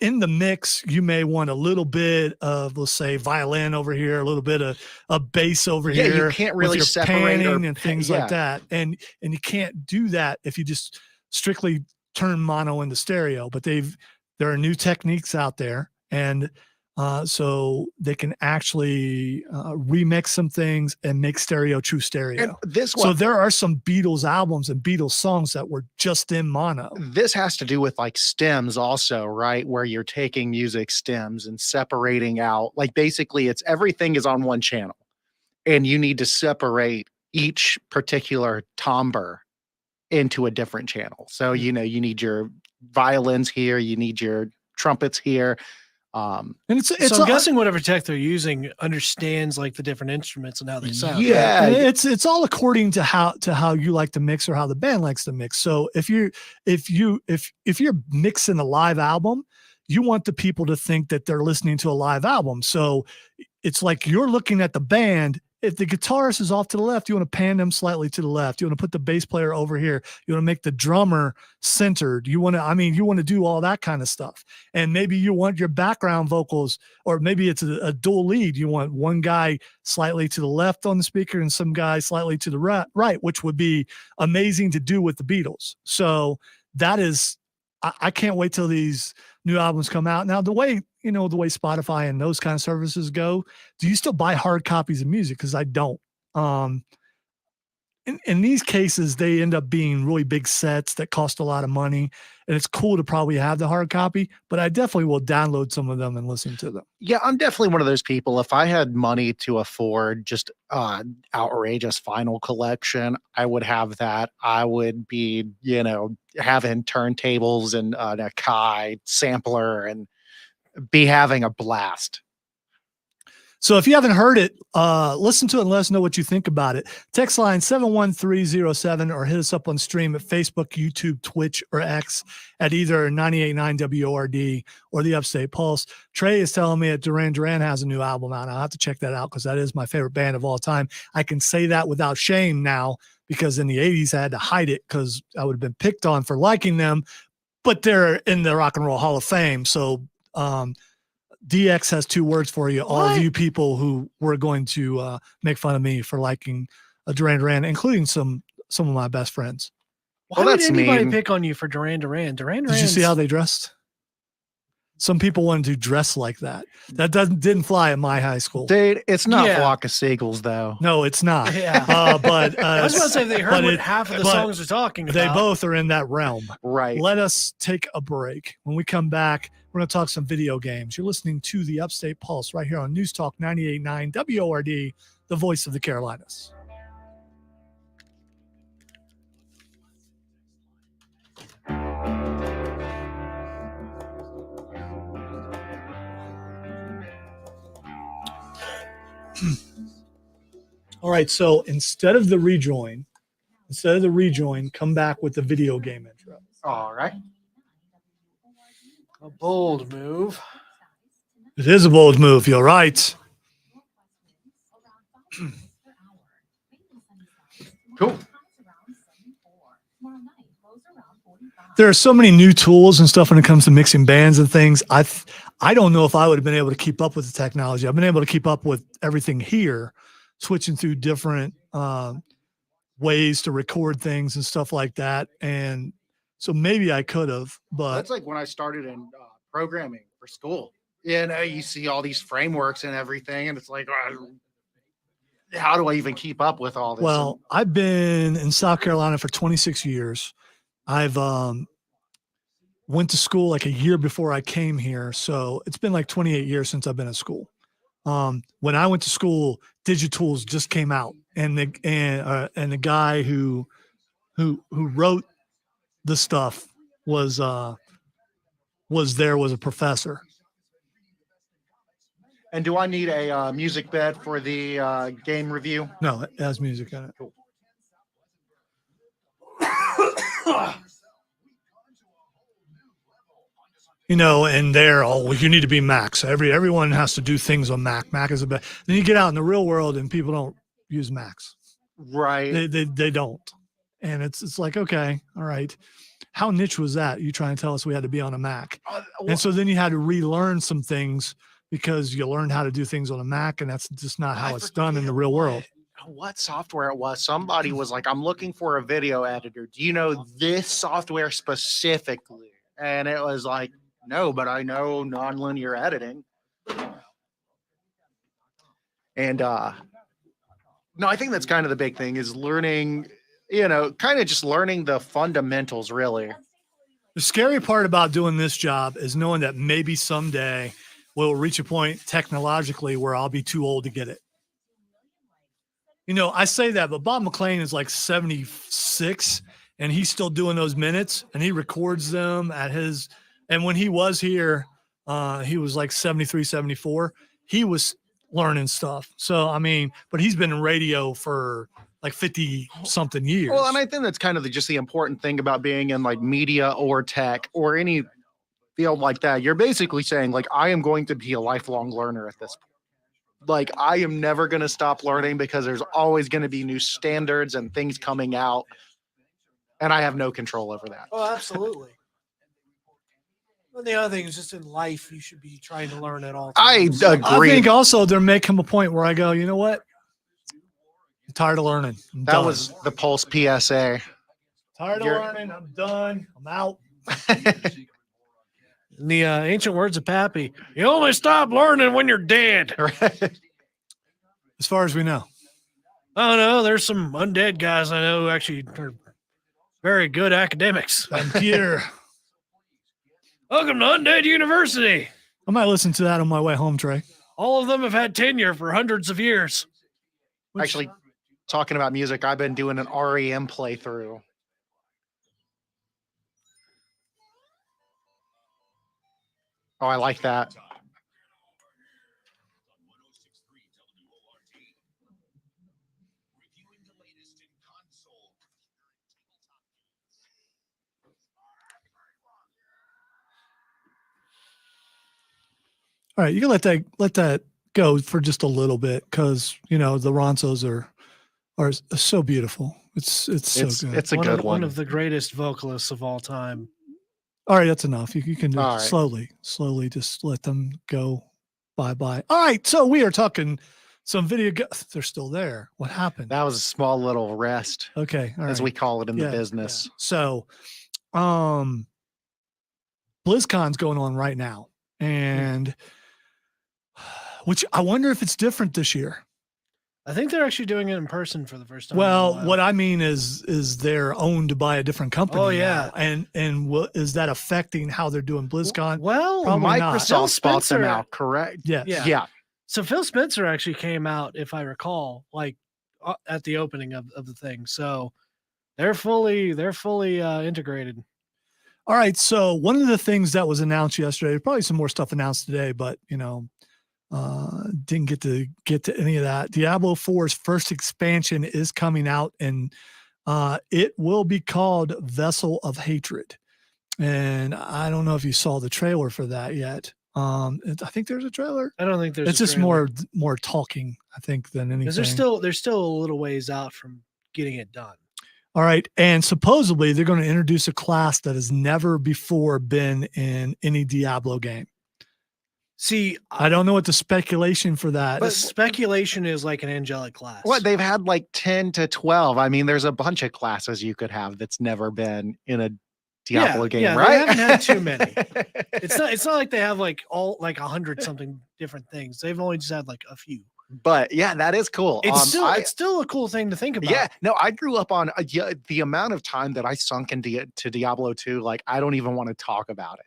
in the mix, you may want a little bit of, let's say, violin over here, a little bit of bass over here.
You can't
with
really
your
separate
panning and things like that. And you can't do that if you just strictly turn mono into stereo. But there are new techniques out there, and so they can actually remix some things and make stereo true stereo.
And this one,
So there are some Beatles albums and Beatles songs that were just in mono.
this has to do with like stems also, right? Where you're taking music stems and separating out. Like basically, it's everything is on one channel, and you need to separate each particular timbre into a different channel. So you need your violins here, you need your trumpets here.
And it's
So I'm guessing whatever tech they're using understands like the different instruments and how they sound.
Yeah.
and it's all according to how you like to mix or how the band likes to mix. So if you're mixing a live album, you want the people to think that they're listening to a live album. So it's like you're looking at the band. If the guitarist is off to the left, you want to pan them slightly to the left. You want to put the bass player over here. You want to make the drummer centered. You want to do all that kind of stuff. And maybe you want your background vocals, or maybe it's a dual lead. You want one guy slightly to the left on the speaker and some guy slightly to the right, which would be amazing to do with the Beatles. So that is, I can't wait till these new albums come out. Now, the way Spotify and those kind of services go, do you still buy hard copies of music? Because I don't. In these cases, they end up being really big sets that cost a lot of money. And it's cool to probably have the hard copy, but I definitely will download some of them and listen to them.
Yeah, I'm definitely one of those people. If I had money to afford just outrageous vinyl collection, I would have that. I would be, having turntables and an Akai sampler and be having a blast.
So if you haven't heard it, listen to it and let us know what you think about it. Text line 71307 or hit us up on stream at Facebook, YouTube, Twitch, or X at either 98.9 WORD or the Upstate Pulse. Trey is telling me that Duran Duran has a new album out. I'll have to check that out because that is my favorite band of all time. I can say that without shame now because in the 80s I had to hide it because I would have been picked on for liking them, but they're in the Rock and Roll Hall of Fame. So, DX has two words for you. All of you people who were going to make fun of me for liking Duran Duran, including some of my best friends.
Why would anybody pick on you for Duran Duran?
Did you see how they dressed? some people wanted to dress like that. That didn't fly at my high school.
Dude, it's not
Yeah.
Flock of Seagulls though.
No, it's not.
Yeah.
But
I was about to say if they heard
but
what
it-
half of the
but
songs are talking about.
they both are in that realm.
Right.
Let us take a break. When we come back, we're going to talk some video games. You're listening to the Upstate Pulse right here on News Talk 98.9 WORD, the voice of the Carolinas. All right, so instead of the rejoin, come back with the video game intro.
All right.
A bold move.
It is a bold move, you're right.
Cool.
There are so many new tools and stuff when it comes to mixing bands and things. I don't know if I would have been able to keep up with the technology. I've been able to keep up with everything here, switching through different ways to record things and stuff like that. And so maybe I could have, but
That's like when I started in programming for school. You know, you see all these frameworks and everything, and it's like, how do I even keep up with all this?
well, I've been in South Carolina for 26 years. I've went to school like a year before I came here. So it's been like 28 years since I've been at school. When I went to school, Digitools just came out, and the guy who wrote the stuff was a professor.
And do I need a music bed for the game review?
No, it has music in it. You know, and they're you need to be Mac. So everyone has to do things on Mac. Mac is a best. Then you get out in the real world and people don't use Macs.
Right.
They don't. And it's like, okay, all right. How niche was that? You trying to tell us we had to be on a Mac? And so then you had to relearn some things because you learned how to do things on a Mac, and that's just not how it's done in the real world.
What software it was? Somebody was like, I'm looking for a video editor. Do you know this software specifically? And it was like, no, but I know nonlinear editing. And no, I think that's kind of the big thing is learning, you know, kind of just learning the fundamentals, really.
The scary part about doing this job is knowing that maybe someday we'll reach a point technologically where I'll be too old to get it. You know, I say that, but Bob McLean is like 76 and he's still doing those minutes and he records them at his, and when he was here, he was like 73, 74. He was learning stuff. So, I mean, but he's been in radio for like 50 something years.
Well, and I think that's kind of just the important thing about being in like media or tech or any field like that. You're basically saying like, I am going to be a lifelong learner at this point. Like I am never going to stop learning because there's always going to be new standards and things coming out. And I have no control over that.
Oh, absolutely. Well, the other thing is just in life, you should be trying to learn at all
I
times.
agree.
I think also there may come a point where I go, you know what? I'm tired of learning. I'm
That
done.
was the Pulse PSA.
Tired of
You're-
learning. I'm done. I'm out.
In the ancient words of Pappy, you only stop learning when you're dead.
As far as we know.
Oh, no, there's some undead guys I know who actually are very good academics.
I'm here.
Welcome to Undead University.
I might listen to that on my way home, Trey.
All of them have had tenure for hundreds of years.
Actually, talking about music, I've been doing an REM playthrough. Oh, I like that.
All right, you can let that go for just a little bit because you know the Ronsos are so beautiful. It's so good.
It's a
one
good
of,
one.
One of the greatest vocalists of all time.
All right, that's enough. You can do
All
it
right.
slowly. Just let them go. Bye. All right, so we are talking some video. They're still there. What happened?
That was a small little rest,
Okay, all
as
right.
we call it in
Yeah,
the business.
So, BlizzCon's going on right now, and which I wonder if it's different this year.
I think they're actually doing it in person for the first time.
Well, what I mean is they're owned by a different company.
Oh, yeah.
now. And is that affecting how they're doing BlizzCon?
Well,
Probably not.
Microsoft bought them
Spencer-
out, correct?
Yes.
Yeah.
Yeah.
So Phil Spencer actually came out, if I recall, like at the opening of the thing. So they're fully integrated.
All right. So one of the things that was announced yesterday, probably some more stuff announced today, but didn't get to any of that. Diablo 4's first expansion is coming out, and it will be called Vessel of Hatred. And I don't know if you saw the trailer for that yet. I think there's a trailer.
I don't think there's.
It's just more talking, I think, than anything.
Because they're still a little ways out from getting it done.
All right. And supposedly they're going to introduce a class that has never before been in any Diablo game.
See,
I don't know what the speculation for that.
but speculation is like an angelic class.
What, they've had like 10 to 12. I mean, there's a bunch of classes you could have that's never been in a Diablo game,
yeah,
right?
They haven't had too many. It's not like they have like 100 something different things. They've only just had like a few.
But yeah, that is cool.
It's still a cool thing to think about.
Yeah, no, I grew up on the amount of time that I sunk into to Diablo 2. Like, I don't even want to talk about it.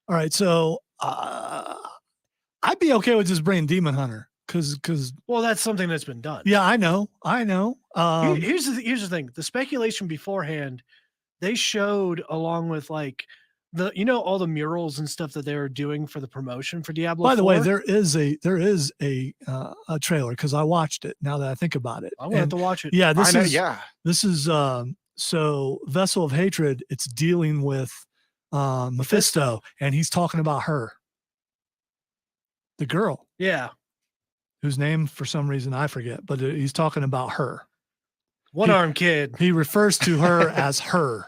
All right. So I'd be okay with just bringing Demon Hunter because
well, that's something that's been done.
yeah, I know.
Here's the thing. The speculation beforehand, they showed along with like all the murals and stuff that they were doing for the promotion for Diablo.
By the
4.
way, there is a trailer because I watched it. Now that I think about it,
I'm gonna have to watch it.
Yeah, this is so Vessel of Hatred. It's dealing with Mephisto, and he's talking about her, the girl,
Yeah.
whose name for some reason I forget, but he's talking about her.
One-armed kid.
He refers to her as her.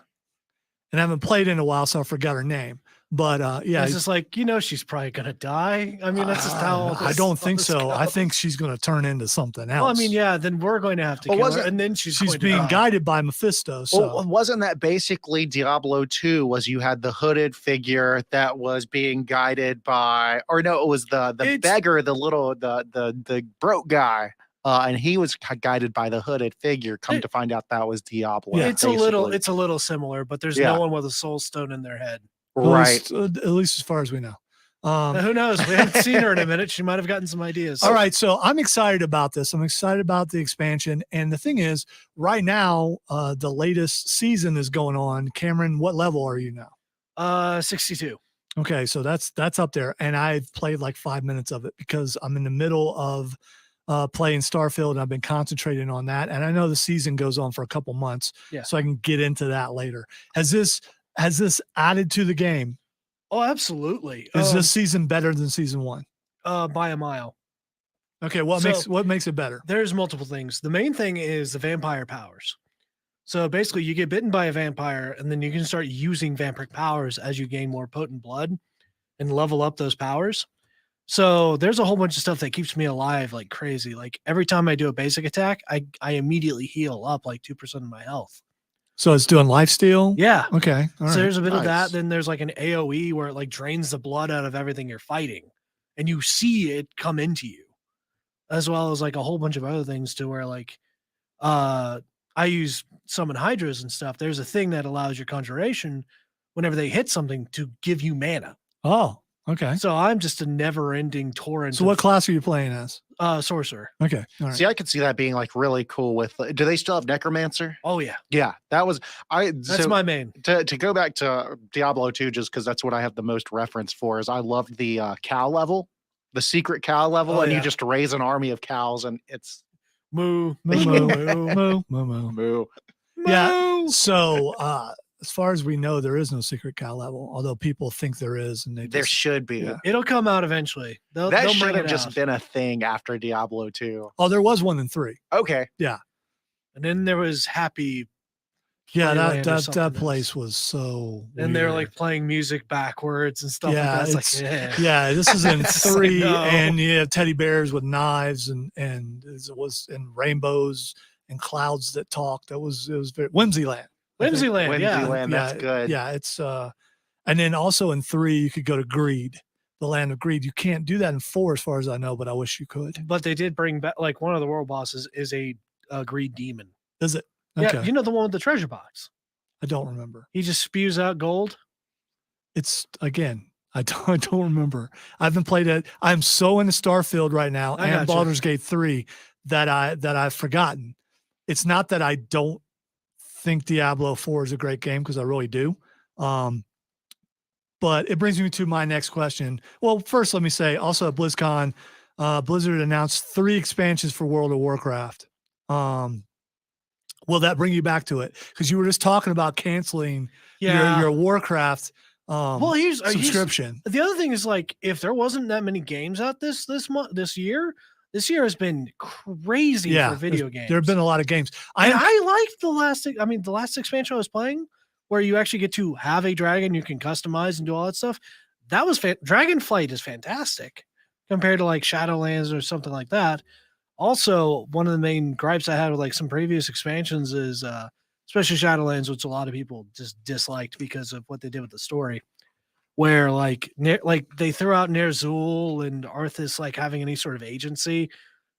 And I haven't played in a while, so I forgot her name. But yeah,
It's just like, she's probably gonna die. I mean, that's just how
I don't think so. I think she's going to turn into something else.
Well, I mean, yeah, then we're going to have to kill her, and then she's going to
being
die.
guided by Mephisto. So
Well, wasn't that basically Diablo 2? Was you had the hooded figure that was being guided by, or no, it was the beggar, the broke guy. And he was guided by the hooded figure. To find out that was Diablo.
Yeah,
it's a little similar, but there's no one with a soul stone in their head.
Right.
At least as far as we know.
Who knows? We haven't seen her in a minute. She might have gotten some ideas.
All right. So I'm excited about this. I'm excited about the expansion. And the thing is, right now, the latest season is going on. Cameron, what level are you now?
62.
Okay. So that's up there. And I've played like 5 minutes of it because I'm in the middle of playing Starfield, and I've been concentrating on that. And I know the season goes on for a couple months, so I can get into that later. Has this added to the game?
Oh, absolutely.
Is this season better than season 1?
By a mile.
Okay, what makes it better?
There's multiple things. The main thing is the vampire powers. So basically, you get bitten by a vampire, and then you can start using vampiric powers as you gain more potent blood and level up those powers. So there's a whole bunch of stuff that keeps me alive like crazy. Like every time I do a basic attack, I immediately heal up like 2% of my health.
So it's doing lifesteal?
Yeah.
Okay. All right.
So there's a bit of that. Then there's like an AoE where it like drains the blood out of everything you're fighting. And you see it come into you. As well as like a whole bunch of other things to where like I use summon hydras and stuff. There's a thing that allows your conjuration whenever they hit something to give you mana.
Oh. Okay.
So I'm just a never-ending torrent.
So what class are you playing as?
Sorcerer.
Okay. All right.
See, I could see that being like really cool with. Do they still have Necromancer?
Oh yeah.
Yeah, that was
That's my main.
To go back to Diablo 2, just because that's what I have the most reference for. Is I loved the cow level, the secret cow level, and you just raise an army of cows, and it's
moo moo moo moo moo moo. Yeah. So as far as we know, there is no secret cow level, although people think there is, and
there should be.
Yeah.
It'll come out eventually.
That should have just been a thing after Diablo 2.
Oh, there was 1 and 3.
Okay.
Yeah.
And then there was Happy.
Yeah, that place was so.
And they're like playing music backwards and stuff.
Yeah,
like that. It's like,
yeah. This is in 3,
no.
and you have teddy bears with knives, and it was in rainbows and clouds that talked. It was very Whimsyland.
Whimsyland, yeah.
Whimsyland, that's good.
Yeah, it's and then also in 3 you could go to Greed, the land of greed. You can't do that in 4 as far as I know, but I wish you could.
But they did bring back, like, one of the world bosses is a greed demon.
Is it? Okay.
Yeah, you know, the one with the treasure box.
I don't remember.
He just spews out gold.
It's again, I don't remember. I haven't played it. I'm so into Starfield right now
I
and
gotcha.
Baldur's Gate 3 that I've forgotten. It's not that I don't think Diablo 4 is a great game, because I really do. But it brings me to my next question. Well, first, let me say also at BlizzCon, Blizzard announced 3 expansions for World of Warcraft. Will that bring you back to it? Because you were just talking about canceling your Warcraft
Well,
subscription.
the other thing is, like, if there wasn't that many games out this year has been crazy for video games.
There have been a lot of games.
I liked the last expansion I was playing, where you actually get to have a dragon you can customize and do all that stuff. That was Dragonflight is fantastic compared to like Shadowlands or something like that. Also, one of the main gripes I had with like some previous expansions is especially Shadowlands, which a lot of people just disliked because of what they did with the story, where like they threw out Ner'zhul and Arthas like having any sort of agency. It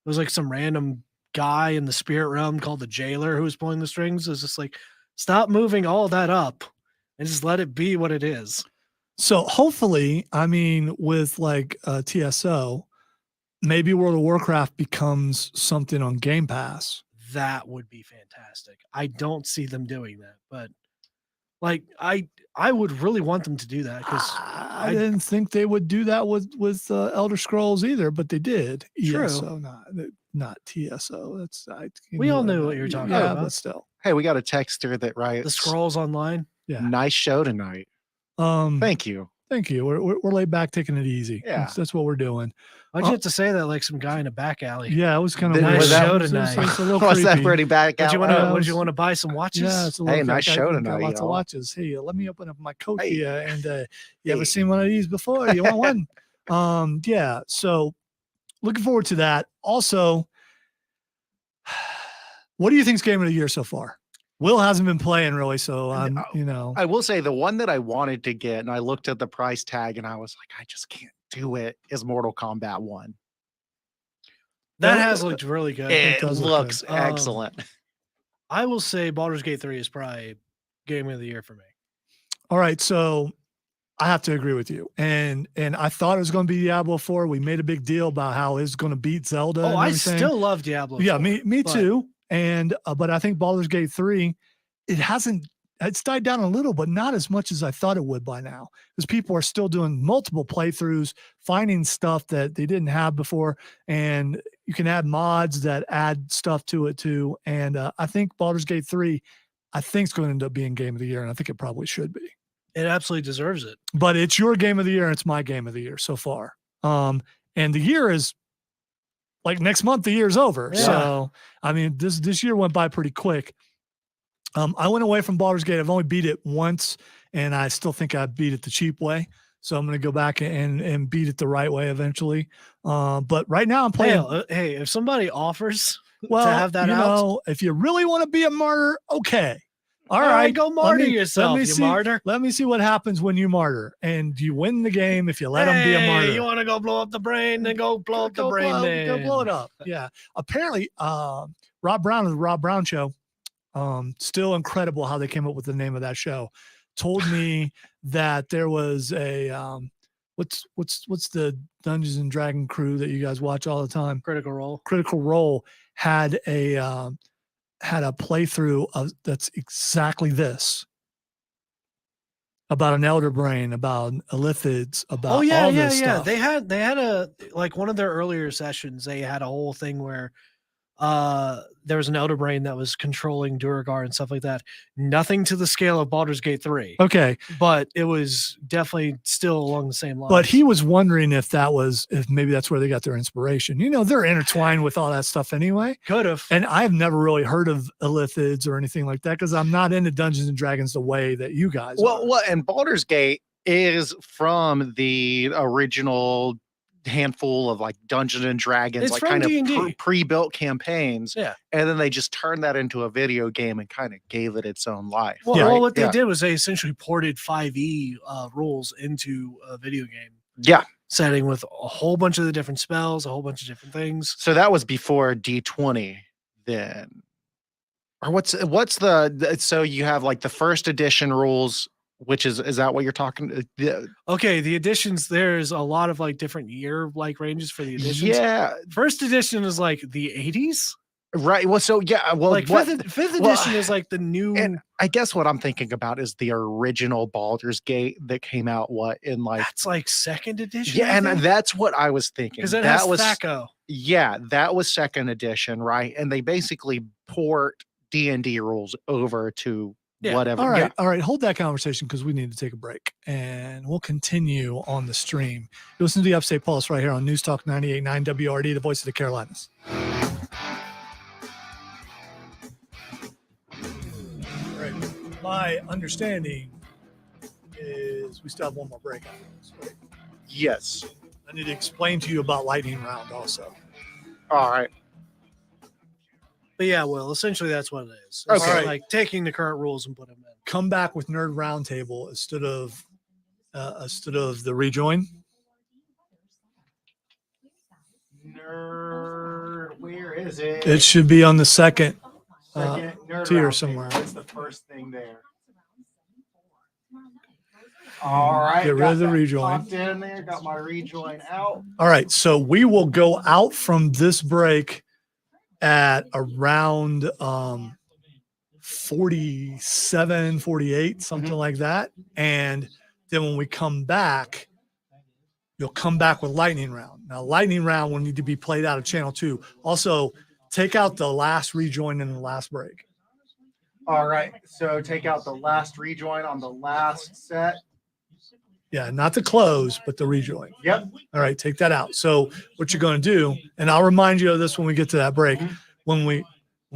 was like some random guy in the spirit realm called the Jailer who was pulling the strings. It was just like, stop moving all that up and just let it be what it is.
So hopefully, I mean, with like TSO, maybe World of Warcraft becomes something on Game Pass.
That would be fantastic. I don't see them doing that, but like I would really want them to do that, because
I didn't think they would do that with Elder Scrolls either, but they did.
True.
ESO, not TSO. That's
We all knew what you were talking about.
but still,
Hey, we got a texter that writes,
the Scrolls Online.
yeah.
nice show tonight. Thank you.
Thank you. We're laid back, taking it easy.
Yeah.
That's what we're doing.
Why'd you have to say that like some guy in a back alley?
Yeah, it was kind of
Did-
weird.
was that-
show
It's
tonight.
a little
Was that
creepy.
pretty bad?
Would you want
Yeah,
to?
it
Would you
was-
want to buy some watches?
Yeah, it's a
Hey,
little
nice
I
show
got
tonight,
lots of
y'all.
watches. Hey, let me open up my coat
Hey.
here, and you ever
Hey.
seen one of these before? You want one? Yeah. So looking forward to that. Also, what do you think's game of the year so far? Will hasn't been playing really, so I'm,
I will say the one that I wanted to get, and I looked at the price tag, and I was like, I just can't do it. Is Mortal Kombat 1?
That has looked really good.
It
does look
looks
good.
excellent.
I will say Baldur's Gate 3 is probably game of the year for me.
All right, so I have to agree with you. And I thought it was going to be Diablo 4. We made a big deal about how it's going to beat Zelda.
Oh,
and
I
everything.
still love Diablo.
Yeah,
4,
me
but
too. And but I think Baldur's Gate 3, it's died down a little, but not as much as I thought it would by now, because people are still doing multiple playthroughs, finding stuff that they didn't have before, and you can add mods that add stuff to it too. And I think Baldur's Gate 3, I think it's going to end up being game of the year, and I think it probably should be.
It absolutely deserves it.
But it's your game of the year, and it's my game of the year so far. And the year is like next month, the year's over.
Yeah.
So I mean, this year went by pretty quick. I went away from Baldur's Gate. I've only beat it once, and I still think I beat it the cheap way. So I'm going to go back and beat it the right way eventually. But right now I'm playing.
Hey, if somebody offers
Well,
to have that
you
out,
know, if you really want to be a martyr, okay. All
all right,
right,
go martyr yourself, you
see,
martyr.
Let me see what happens when you martyr, and you win the game if you let them be a martyr.
You want to go blow up the brain? Then go blow up the brain.
Go blow it
then.
up. Yeah. Apparently, Rob Brown of the Rob Brown Show, still incredible how they came up with the name of that show. Told me that there was a what's the Dungeons and Dragon crew that you guys watch all the time?
Critical Role.
Critical Role had a playthrough of that's exactly this, about an elder brain, about illithids, about all this stuff.
They had a, like, one of their earlier sessions. They had a whole thing where there was an elder brain that was controlling Duragar and stuff like that. Nothing to the scale of Baldur's Gate 3.
Okay.
But it was definitely still along the same lines.
But he was wondering if maybe that's where they got their inspiration. You know, they're intertwined with all that stuff anyway.
could have.
And I've never really heard of illithids or anything like that, because I'm not into Dungeons and Dragons the way that you guys are.
Well, and Baldur's Gate is from the original handful of like Dungeons and Dragons,
It's
like
from
kind
D&D.
of pre-built campaigns.
Yeah.
And then they just turned that into a video game and kind of gave it its own life.
Well,
Yeah.
well, what they
Yeah.
did was they essentially ported 5e rules into a video game.
Yeah.
setting with a whole bunch of the different spells, a whole bunch of different things.
So that was before D20 then. Or what's so you have like the first edition rules, which is that what you're talking?
Okay, the editions, there's a lot of like different year like ranges for the editions.
Yeah,
First edition is like the 80s.
right. Well, so yeah, well,
Like fifth edition is like the new.
and I guess what I'm thinking about is the original Baldur's Gate that came out in like
That's like second edition.
yeah, and that's what I was thinking.
because that
was
THAC0.
yeah, that was second edition, right? And they basically port D&D rules over to
Yeah.
whatever.
All right,
Yeah.
all right. Hold that conversation because we need to take a break, and we'll continue on the stream. You listen to the Upstate Pulse right here on News Talk 98.9 WRD, the voice of the Carolinas. All right. My understanding is we still have one more break after this. Right?
Yes.
I need to explain to you about lightning round also.
All right.
But yeah, well, essentially that's what it is.
Okay.
It's
All right.
like taking the current rules and put them in.
Come back with Nerd Roundtable instead of the rejoin.
Nerd, where is it?
It should be on the second.
Second Nerd
tier
Roundtable.
somewhere.
It's the first thing there. All right.
Get rid
got
of the
that
rejoin.
popped in there. Got my rejoin out.
All right, so we will go out from this break at around 47, 48, something like that. And then when we come back, you'll come back with lightning round. Now, lightning round will need to be played out of channel 2. Also, take out the last rejoin in the last break.
All right. So take out the last rejoin on the last set.
Yeah, not the close, but the rejoin.
Yep.
All right, take that out. So what you're going to do, and I'll remind you of this when we get to that break. When we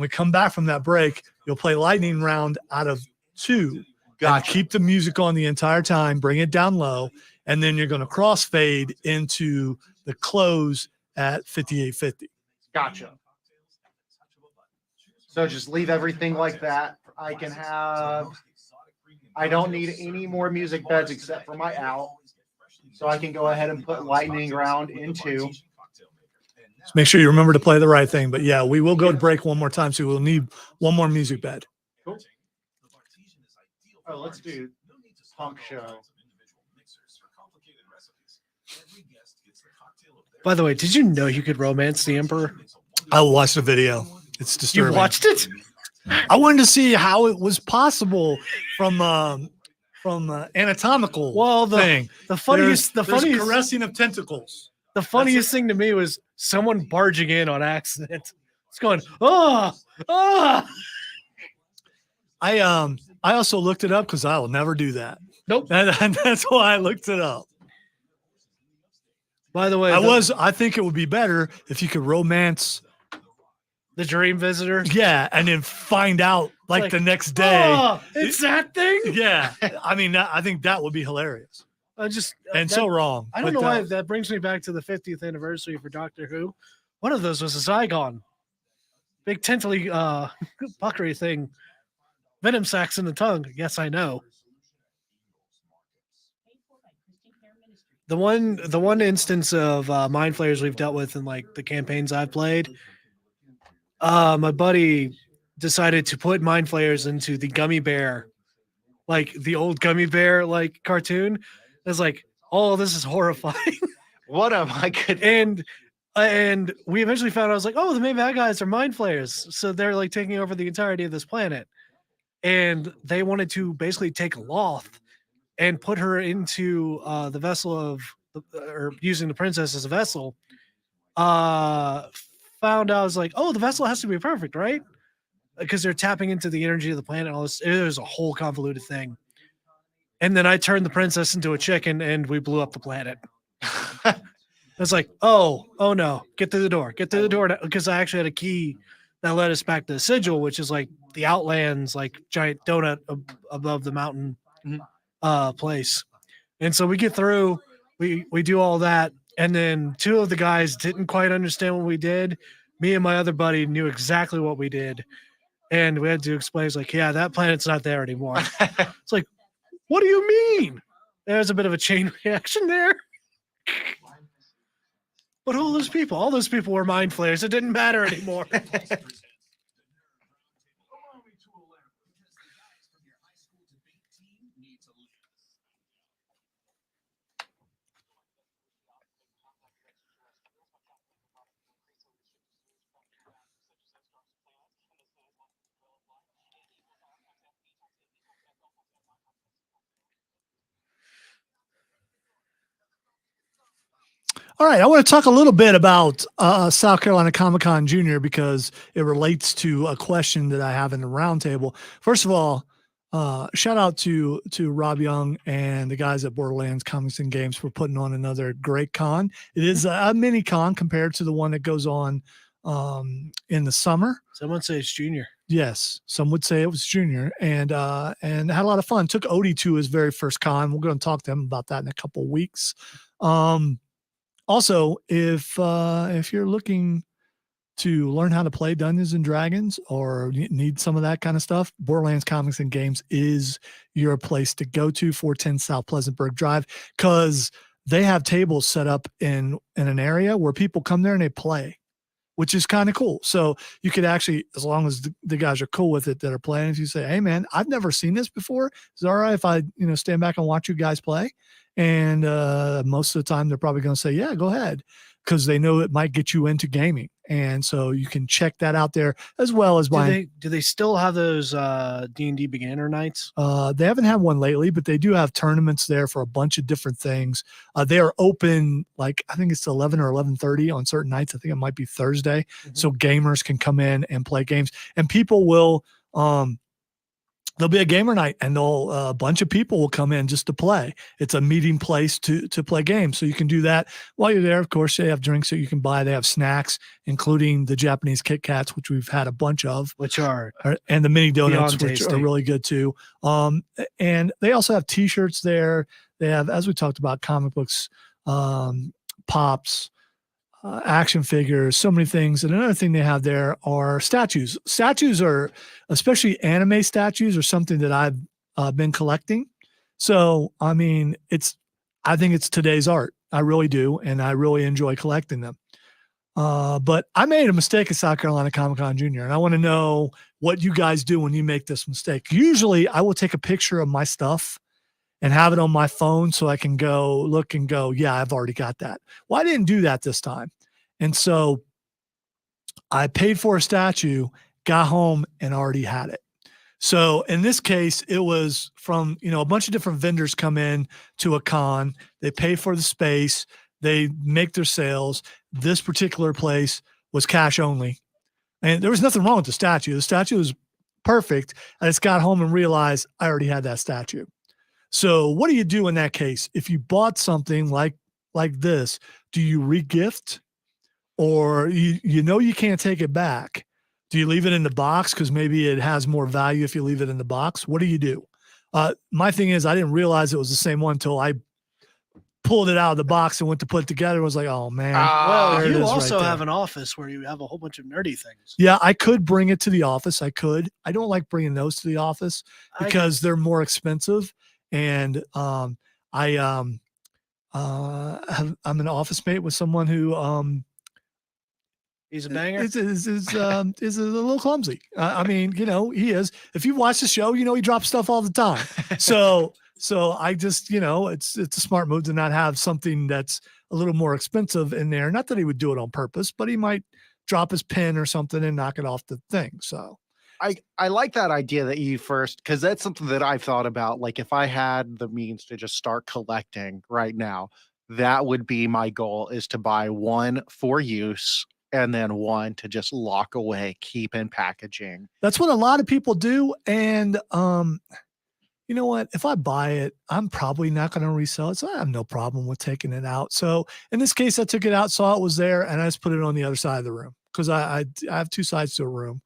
come back from that break, you'll play lightning round out of 2.
Gotcha.
Keep the music on the entire time, bring it down low, and then you're going to crossfade into the close at 58:50.
Gotcha. So just leave everything like that. I don't need any more music beds except for my owl. So I can go ahead and put lightning round into.
Just make sure you remember to play the right thing. But yeah, we will go to break one more time, so we'll need one more music bed.
Cool. Oh, let's do punk show.
By the way, did you know you could romance the Emperor?
I watched the video. It's disturbing.
You watched it?
I wanted to see how it was possible from anatomical
Well,
thing.
the funniest
There's caressing of tentacles.
the funniest thing to me was someone barging in on accident. It's going, oh.
I also looked it up because I will never do that.
Nope.
And that's why I looked it up.
By the way,
I think it would be better if you could romance,
the Dream Visitor.
yeah, and then find out like the next day.
Oh, it's that thing.
Yeah, I mean, I think that would be hilarious
I just
and
that-
so wrong.
I don't
but,
know why that brings me back to the 50th anniversary for Doctor Who. One of those was a Zygon, big tentally puckery thing, venom sacs in the tongue. Yes, I know. The one instance of mind flayers we've dealt with in like the campaigns I've played, my buddy decided to put mind flayers into the gummy bear, like the old gummy bear like cartoon. It's like, oh, this is horrifying.
What am I good?
And we eventually found out, I was like, oh, the main bad guys are mind flayers, so they're like taking over the entirety of this planet, and they wanted to basically take Loth and put her into the vessel of, or using the princess as a vessel. Found out, I was like, oh, the vessel has to be perfect, right? Because they're tapping into the energy of the planet. And all this, it was a whole convoluted thing. And then I turned the princess into a chicken, and we blew up the planet. It's like, oh no, get through the door, because I actually had a key that led us back to the sigil, which is like the Outlands, like giant donut above the mountain place. And so we get through, we do all that, and then 2 of the guys didn't quite understand what we did. Me and my other buddy knew exactly what we did, and we had to explain. It's like, yeah, that planet's not there anymore. It's like, what do you mean? There's a bit of a chain reaction there. But all those people were mind flayers. It didn't matter anymore.
Allow me to elaborate, because the guys from your high school debate team need to leave.
All right, I want to talk a little bit about South Carolina Comic-Con Junior because it relates to a question that I have in the roundtable. First of all, shout out to Rob Young and the guys at Borderlands Comics and Games for putting on another great con. It is a mini con compared to the one that goes on in the summer.
Someone say it's junior.
Yes, some would say it was junior, and had a lot of fun. Took Odie to his very first con. We're going to talk to him about that in a couple of weeks. Also, if you're looking to learn how to play Dungeons and Dragons or need some of that kind of stuff, Borderlands Comics and Games is your place to go to. 410 South Pleasantburg Drive, because they have tables set up in an area where people come there and they play, which is kind of cool. So you could actually, as long as the guys are cool with it that are playing, if you say, hey man, I've never seen this before, is it all right if I stand back and watch you guys play? And most of the time they're probably going to say, yeah, go ahead, because they know it might get you into gaming. And so you can check that out there, as well as buying.
Do they still have those D&D beginner nights?
They haven't had one lately, but they do have tournaments there for a bunch of different things. They are open, like I think it's 11 or 11:30 on certain nights. I think it might be Thursday. So gamers can come in and play games, and people will there'll be a gamer night, and a bunch of people will come in just to play. It's a meeting place to play games. So you can do that while you're there. Of course, they have drinks that you can buy. They have snacks, including the Japanese Kit Kats, which we've had a bunch of, and the mini donuts, which are really good too. And they also have t-shirts there. They have, as we talked about, comic books, pops, action figures, so many things. And another thing they have there are statues. Statues are, especially anime statues, are something that I've been collecting. So, I mean, I think it's today's art. I really do. And I really enjoy collecting them. But I made a mistake at South Carolina Comic-Con Junior, and I want to know what you guys do when you make this mistake. Usually I will take a picture of my stuff and have it on my phone so I can go look and go, yeah, I've already got that. Well, I didn't do that this time. And so I paid for a statue, got home, and already had it. So in this case, it was from, a bunch of different vendors come in to a con. They pay for the space. They make their sales. This particular place was cash only. And there was nothing wrong with the statue. The statue was perfect. I just got home and realized I already had that statue. So what do you do in that case? If you bought something like this, do you re-gift, or you can't take it back? Do you leave it in the box because maybe it has more value if you leave it in the box? What do you do? My thing is, I didn't realize it was the same one until I pulled it out of the box and went to put it together. I was like, oh man.
Well, you also have an office where you have a whole bunch of nerdy things.
Yeah, I could bring it to the office. I could. I don't like bringing those to the office because they're more expensive. And I'm an office mate with someone who
he's a banger.
Is a little clumsy. I mean, he is. If you watch the show, he drops stuff all the time. So I just, it's a smart move to not have something that's a little more expensive in there. Not that he would do it on purpose, but he might drop his pen or something and knock it off the thing. So
I like that idea that you first, because that's something that I've thought about. Like, if I had the means to just start collecting right now, that would be my goal, is to buy one for use and then one to just lock away, keep in packaging.
That's what a lot of people do. And you know what? If I buy it, I'm probably not going to resell it. So I have no problem with taking it out. So in this case, I took it out, saw it was there, and I just put it on the other side of the room, because I have two sides to a room.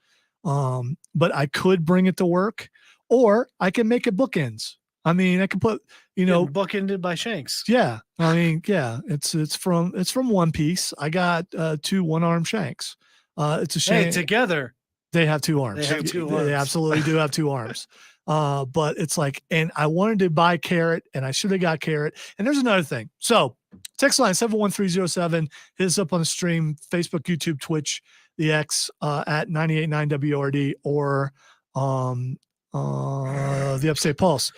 But I could bring it to work, or I can make it bookends. I mean, I can put,
bookended by Shanks.
Yeah. I mean, yeah, it's from One Piece. I got 2 one-arm Shanks. It's a shame.
Hey, together
they have 2 arms.
They have 2 arms.
They absolutely do have 2 arms. But it's like, and I wanted to buy Carrot, and I should have got Carrot. And there's another thing. So text line 71307, hit us up on the stream, Facebook, YouTube, Twitch, the X at 98.9 WRD, or the Upstate Pulse.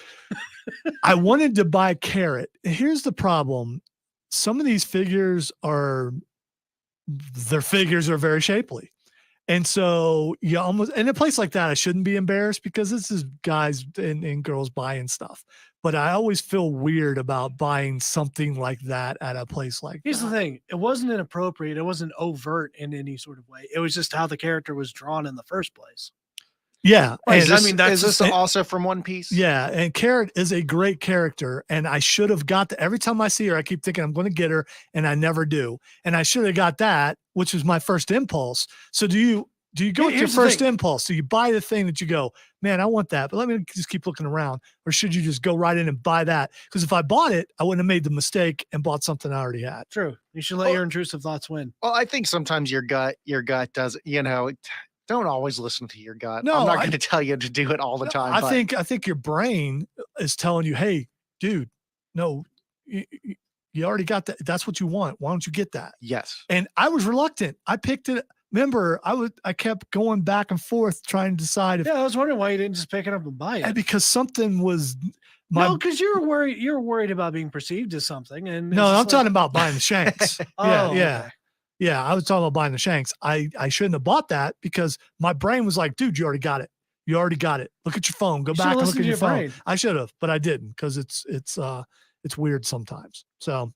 I wanted to buy Carrot. Here's the problem. Some of these figures are very shapely. And so you almost, in a place like that, I shouldn't be embarrassed because this is guys and girls buying stuff. But I always feel weird about buying something like that at a place like
Here's
that.
the thing. It wasn't inappropriate. It wasn't overt in any sort of way. It was just how the character was drawn in the first place.
Yeah.
Is
And,
this,
that's
is this
just-
also from One Piece?
yeah. And Carrot is a great character. And I should have got that. Every time I see her, I keep thinking I'm going to get her, and I never do. And I should have got that, which was my first impulse. So do you go with your
Here's the
first
thing.
impulse? Do you buy the thing that you go, man, I want that, but let me just keep looking around? Or should you just go right in and buy that? Because if I bought it, I wouldn't have made the mistake and bought something I already had.
True. You should let your intrusive thoughts win.
Well, I think sometimes your gut does, don't always listen to your gut.
No,
I'm not
I-
going to tell you to do it all the time.
I
but
think your brain is telling you, hey, dude, no, you already got that. That's what you want. Why don't you get that?
yes.
And I was reluctant. I picked it. Remember, I kept going back and forth trying to decide if
Yeah, I was wondering why you didn't just pick it up and buy it.
because something was
No, because you were worried. You were worried about being perceived as something. And
No, I'm talking about buying the Shanks. yeah.
Okay.
Yeah, I was talking about buying the Shanks. I shouldn't have bought that because my brain was like, dude, you already got it. You already got it. Look at your phone. Go
You
back
should've
and look
listened
at
to
your
your
phone.
brain.
I should have, but I didn't because it's weird sometimes. So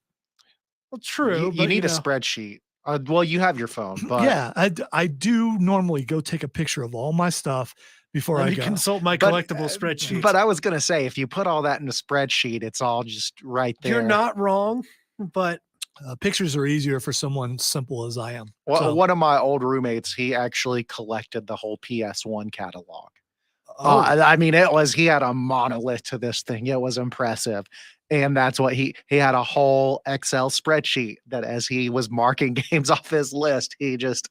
Well, true.
You
but,
need a
know,
spreadsheet. Well, you have your phone, but
yeah, I do normally go take a picture of all my stuff before
let
I
me
go.
consult my
But,
collectible spreadsheet.
But I was going to say, if you put all that in a spreadsheet, it's all just right there.
You're not wrong, but
Pictures are easier for someone simple as I am.
Well,
So-
one of my old roommates, he actually collected the whole PS1 catalog.
oh,
I mean, he had a monolith to this thing. It was impressive. And that's what he had a whole Excel spreadsheet that as he was marking games off his list, he just,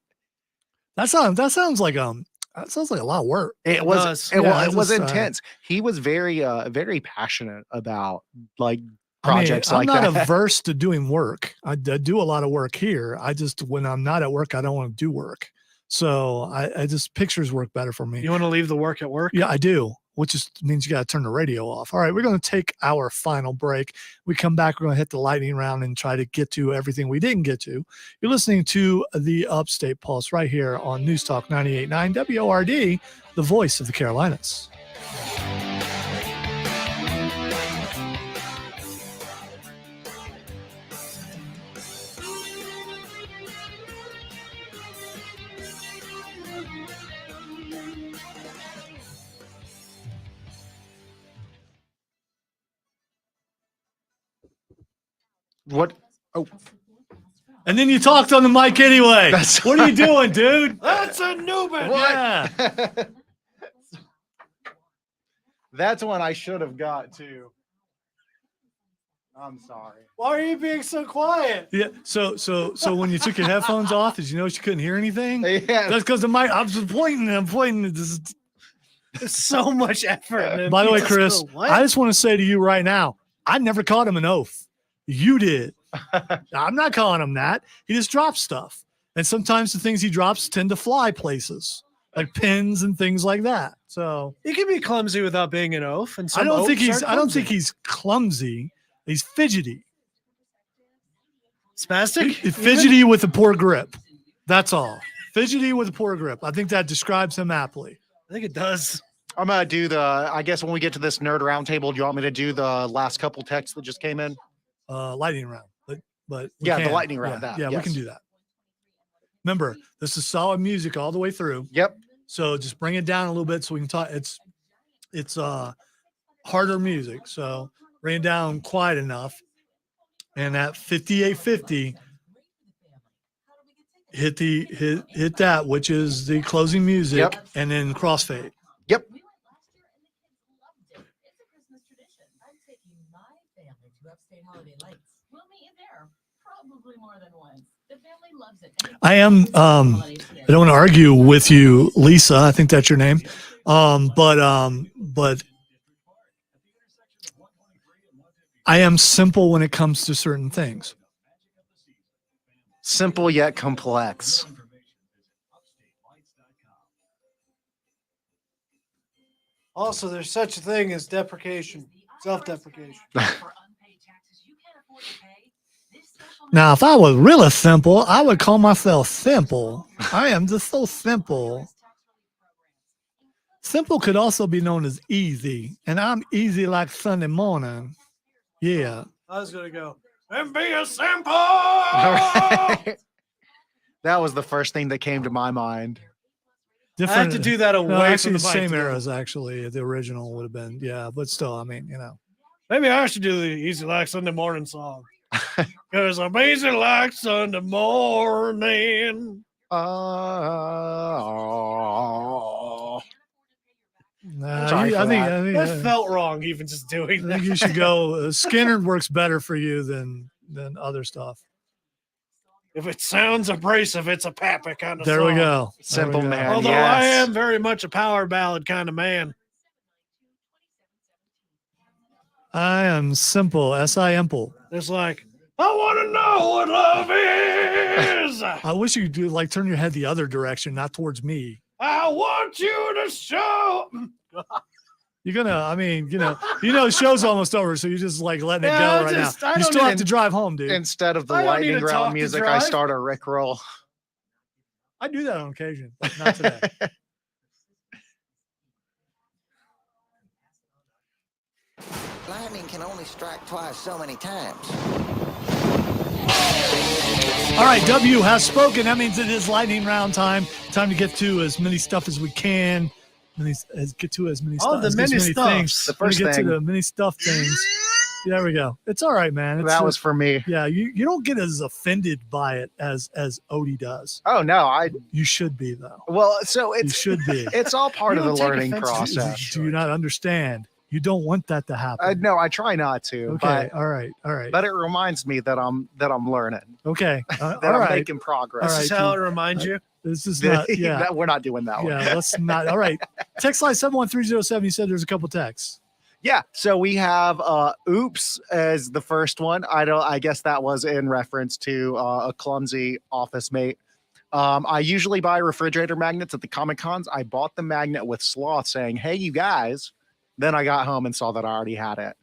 that sounds like a lot of work.
it was,
does.
it,
Yeah,
it was
just,
intense. He was very, very passionate about like
I mean,
projects
I'm
like
not
that.
averse to doing work. I do a lot of work here. I just, when I'm not at work, I don't want to do work. So I just, pictures work better for me.
you want to leave the work at work?
Yeah, I do, which just means you got to turn the radio off. All right, we're going to take our final break. We come back, we're going to hit the lightning round and try to get to everything we didn't get to. You're listening to the Upstate Pulse right here on News Talk 98.9 WORD, the voice of the Carolinas.
What? Oh,
And then you talked on the mic anyway.
That's
What are you doing, dude?
That's a new bit.
Yeah.
That's one I should have got too. I'm sorry.
Why are you being so quiet?
Yeah. So when you took your headphones off, did you notice you couldn't hear anything?
Yeah.
That's because the mic. I'm just pointing. I'm pointing. This is,
There's so much effort. and
by the way,
people
Chris,
still, what?
I just want to say to you right now, I never called him an oaf. You did. I'm not calling him that. He just drops stuff, and sometimes the things he drops tend to fly places, like pins and things like that. So
You can be clumsy without being an oaf, and
I
some
don't think
oafs
he's.
are
I don't think
clumsy.
he's clumsy. He's fidgety.
spastic.
He's fidgety with a poor grip. That's all. Fidgety with a poor grip. I think that describes him aptly.
I think it does.
I'm gonna do I guess when we get to this nerd roundtable, do you want me to do the last couple texts that just came in?
Lightning round, but we
Yeah, the
can.
lightning round,
Yeah,
that,
yeah, we can
yes.
do that. Remember, this is solid music all the way through.
Yep.
So just bring it down a little bit so we can talk. It's harder music, so bring it down quiet enough. And at 5850, hit that, which is the closing music,
Yep.
and then crossfade.
Yep.
We went last year and the kids loved it. It's a Christmas tradition. I'm taking my family to Upstate Holiday Lights. We'll meet you there, probably more than once. The family loves it. And
I am, I don't want to argue with you, Lisa. I think that's your name. But I am simple when it comes to certain things.
Simple yet complex.
Also, there's such a thing as deprecation, self-deprecation.
Now, if I was really simple, I would call myself simple. I am just so simple. Simple could also be known as easy, and I'm easy like Sunday morning. Yeah.
I was gonna go and be a simple.
That was the first thing that came to my mind.
I had to do that away
No,
from
actually,
the
the
mic
same
today.
eras. Actually, the original would have been, yeah. But still, I mean,
Maybe I should do the Easy Like Sunday Morning song. Because I'm easy like Sunday morning.
I think
That felt wrong, even just
I
doing
think
that.
you should go. Skinner works better for you than other stuff.
If it sounds abrasive, it's a Papa kind of
There
song.
we go.
Simple
There we go.
man.
Although
yes.
I am very much a power ballad kind of man.
I am simple. S-I-M-ple.
It's like, I want to know what love is.
I wish you could do like turn your head the other direction, not towards me.
I want you to show.
You're gonna, I mean, the show's almost over, so you're just like letting it
Yeah,
go right
just- I
now. You
don't
still have
need-
to drive home, dude.
Instead of the
I don't need
lightning
to talk
round
to
music, I
drive.
start a Rickroll.
I do that on occasion, but not today.
Lightning can only strike twice so many times.
All right, W has spoken. That means it is lightning round time. Time to get to as many stuff as we can. Get to as many
Oh,
stuff.
the
as
many
many
stuffs.
things.
The
We're gonna
first
get
thing-
to the many stuff things. There we go. It's all right, man. It's,
That was for me.
yeah. You don't get as offended by it as Odie does.
Oh no,
You should be though.
well, so
You
it's
should be.
it's all part
You
of the
don't take
learning
offense to
process.
Do you not understand? You don't want that to happen.
No, I try not to,
Okay. All right. All right.
but it reminds me that I'm learning,
Okay.
that
all
I'm
right.
making progress.
All
This is
right,
how
you-
it reminds you.
This is not. Yeah.
That- we're not doing that one.
Yeah. Let's not. All right. Text line 71307. You said there's a couple texts.
Yeah, so we have oops as the first one. I guess that was in reference to a clumsy office mate. I usually buy refrigerator magnets at the Comic Cons. I bought the magnet with Sloth saying, "Hey, you guys." Then I got home and saw that I already had it.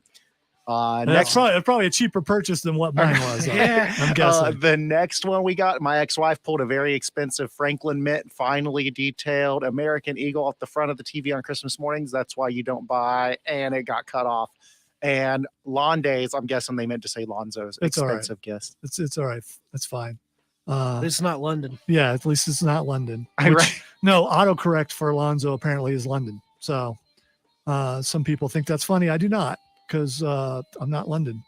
That's probably a cheaper purchase than what mine was.
Yeah.
I'm guessing.
The next one we got, my ex-wife pulled a very expensive Franklin Mint finely detailed American Eagle off the front of the TV on Christmas mornings. That's why you don't buy, and it got cut off. And lawn days, I'm guessing they meant to say Lonzo's
It's all right.
expensive gifts.
It's all right. That's fine.
It's not London.
Yeah, at least it's not London.
Right.
Which, no, autocorrect for Alonzo apparently is London. So some people think that's funny. I do not, because I'm not London.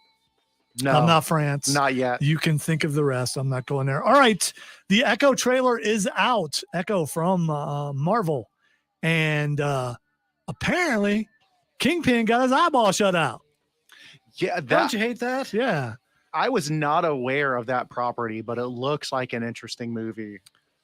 No,
I'm not France.
not yet.
You can think of the rest. I'm not going there. All right. The Echo trailer is out. Echo from Marvel. And apparently Kingpin got his eyeball shut out.
Yeah,
Don't
that
you hate that?
Yeah.
I was not aware of that property, but it looks like an interesting movie.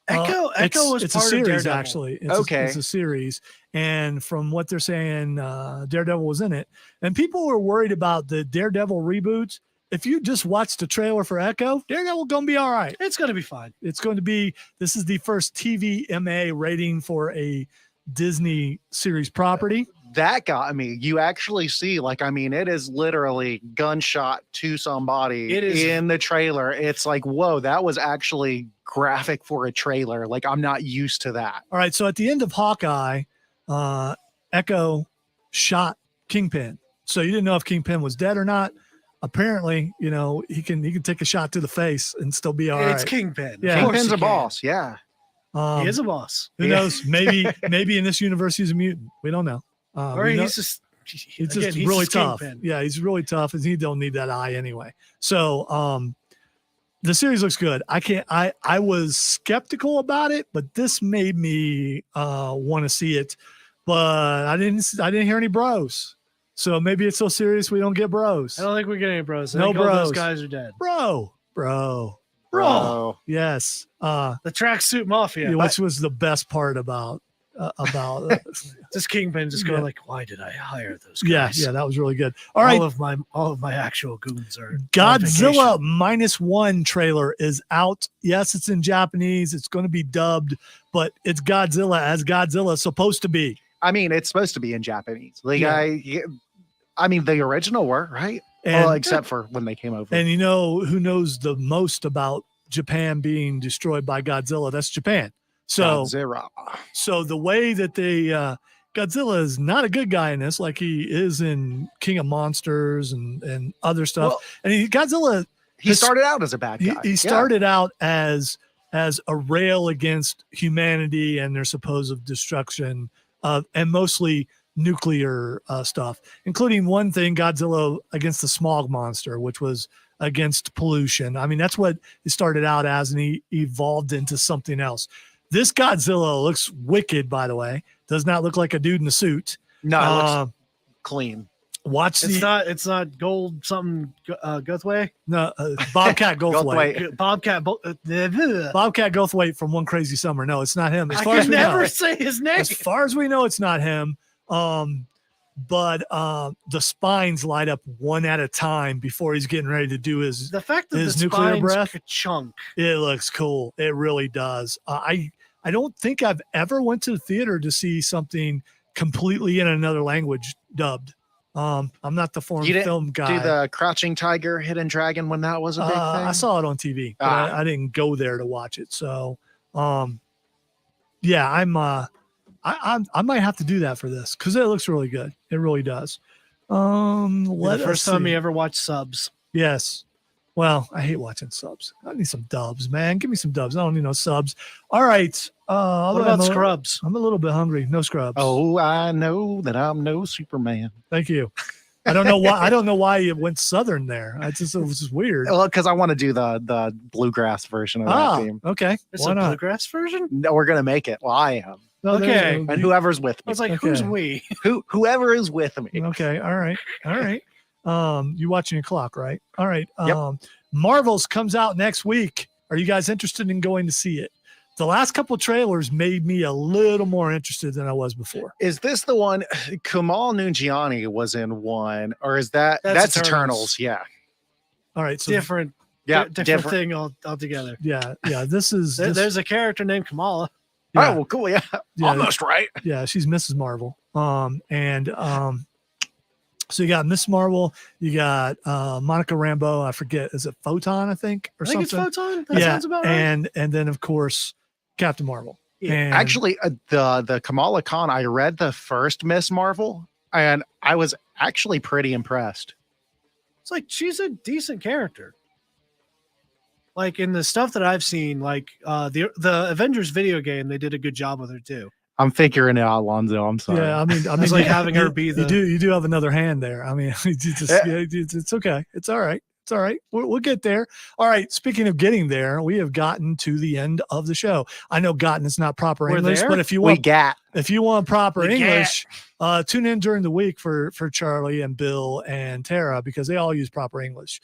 Echo was
it's
part
a series,
of Daredevil.
actually.
Okay.
It's a series. And from what they're saying, Daredevil was in it. And people were worried about the Daredevil reboots. If you just watch the trailer for Echo, Daredevil going to be all right.
It's gonna be fine.
It's going to be, this is the first TVMA rating for a Disney series property.
That got me. You actually see, it is literally gunshot to somebody
It is-
in the trailer. It's like, whoa, that was actually graphic for a trailer. Like, I'm not used to that.
All right. So at the end of Hawkeye, Echo shot Kingpin. So you didn't know if Kingpin was dead or not. Apparently, he can take a shot to the face and still be all
It's
right.
Kingpin.
Yeah.
Of course
Kingpin's
he
a
can.
boss. Yeah.
Um,
He is a boss.
who
Yeah.
knows? Maybe in this universe he's a mutant. We don't know.
Or
We know-
he's just
he's
again,
just really tough.
Kingpin.
Yeah, he's really tough, and he don't need that eye anyway. So the series looks good. I was skeptical about it, but this made me want to see it. But I didn't hear any bros. So maybe it's so serious we don't get bros.
I don't think we get any bros. I
No
think all those
bros.
guys are dead.
Bro.
Bro.
Yes.
The tracksuit mafia.
Which was the best part about about.
This Kingpin just going
Yeah.
like, why did I hire those
Yeah,
guys?
yeah, that was really good. All right,
all of my actual goons are on
Godzilla
vacation.
-1 trailer is out. Yes, it's in Japanese. It's going to be dubbed, but it's Godzilla as Godzilla is supposed to be.
I mean, it's supposed to be in Japanese. Like
Yeah.
I mean, the original were right.
And
Well, except for when they came over.
and you know who knows the most about Japan being destroyed by Godzilla? That's Japan. So
Godzilla.
So the way that they Godzilla is not a good guy in this, like he is in King of Monsters and other stuff.
Well,
And Godzilla,
he started out as a bad guy.
he started out as a rail against humanity and their supposed destruction of, and mostly nuclear stuff, including one thing, Godzilla against the smog monster, which was against pollution. I mean, that's what it started out as, and he evolved into something else. This Godzilla looks wicked, by the way. Does not look like a dude in a suit.
No, it looks clean.
Watch
It's not gold something Gothway.
no Bobcat Goldthwait.
Bobcat
Bobcat Goldthwait from One Crazy Summer. No, it's not him. As
I
far as
can
we
never
know,
say his name.
as far as we know, it's not him. But the spines light up one at a time before he's getting ready to do his.
The fact that
his
the
nuclear
spine's
breath?
chunk.
It looks cool. It really does. I don't think I've ever went to the theater to see something completely in another language dubbed. I'm not the foreign
You didn't
film guy.
Do the Crouching Tiger, Hidden Dragon when that was a big thing?
I saw it on TV, but I didn't go there to watch it. So, yeah, I might have to do that for this because it looks really good. It really does.
The first time you ever watched subs.
Yes. Well, I hate watching subs. I need some dubs, man. Give me some dubs. I don't need no subs. All right.
What about Scrubs?
I'm a little bit hungry. No Scrubs.
Oh, I know that I'm no Superman.
Thank you. I don't know why. I don't know why you went Southern there. It was just weird.
Well, because I want to do the bluegrass version of that theme.
Okay.
It's
Why
a
not?
bluegrass version?
No, we're gonna make it. Well, I am,
No, there you
Okay.
go.
and whoever's with
I
me.
was like,
Okay.
who's we?
Whoever is with me.
Okay. All right. All right. You watching your clock, right? All right.
Yep.
Marvels comes out next week. Are you guys interested in going to see it? The last couple trailers made me a little more interested than I was before.
Is this the one? Kamal Nanjiani was in one, or is that's
That's
Eternals?
Eternals.
Yeah,
All right. So
Different.
yeah,
Different thing altogether.
yeah. This is
There's a character named Kamala.
yeah,
Oh, well, cool. Yeah,
yeah,
almost right.
yeah, she's Mrs. Marvel. So you got Miss Marvel, you got Monica Rambeau, I forget, is it Photon, I think, or
I think
something?
it's Photon. That
yeah,
sounds about right.
and then of course Captain Marvel.
Yeah.
And
Actually, the Kamala Khan, I read the first Miss Marvel, and I was actually pretty impressed.
It's like she's a decent character. Like in the stuff that I've seen, like the Avengers video game, they did a good job with her too.
I'm figuring it out, Alonzo. I'm sorry.
yeah, I mean,
It's like having her be the-
you do have another hand there. I mean, it's okay. It's all right. It's all right. We'll get there. All right. Speaking of getting there, we have gotten to the end of the show. I know gotten is not proper
We're
English,
there?
but if you
We
want
got
proper
We get.
English, tune in during the week for Charlie and Bill and Tara because they all use proper English.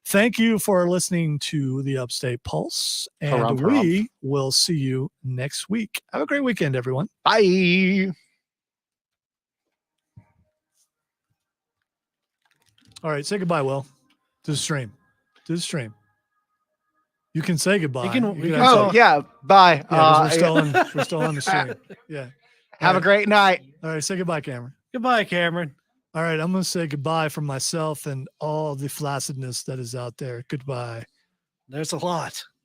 Thank you for listening to the Upstate Pulse, and
Harumph,
we will see you next week. Have a great weekend, everyone.
bye.
All right, say goodbye, Will, to the stream. To the stream. You can say goodbye.
You can-
You
we
can
can-
actually-
Oh yeah, bye.
yeah, 'cause we're still on the stream. Yeah.
Have a great night.
All right, say goodbye, Cameron.
Goodbye, Cameron.
All right, I'm going to say goodbye from myself and all the flaccidness that is out there. Goodbye.
There's a lot.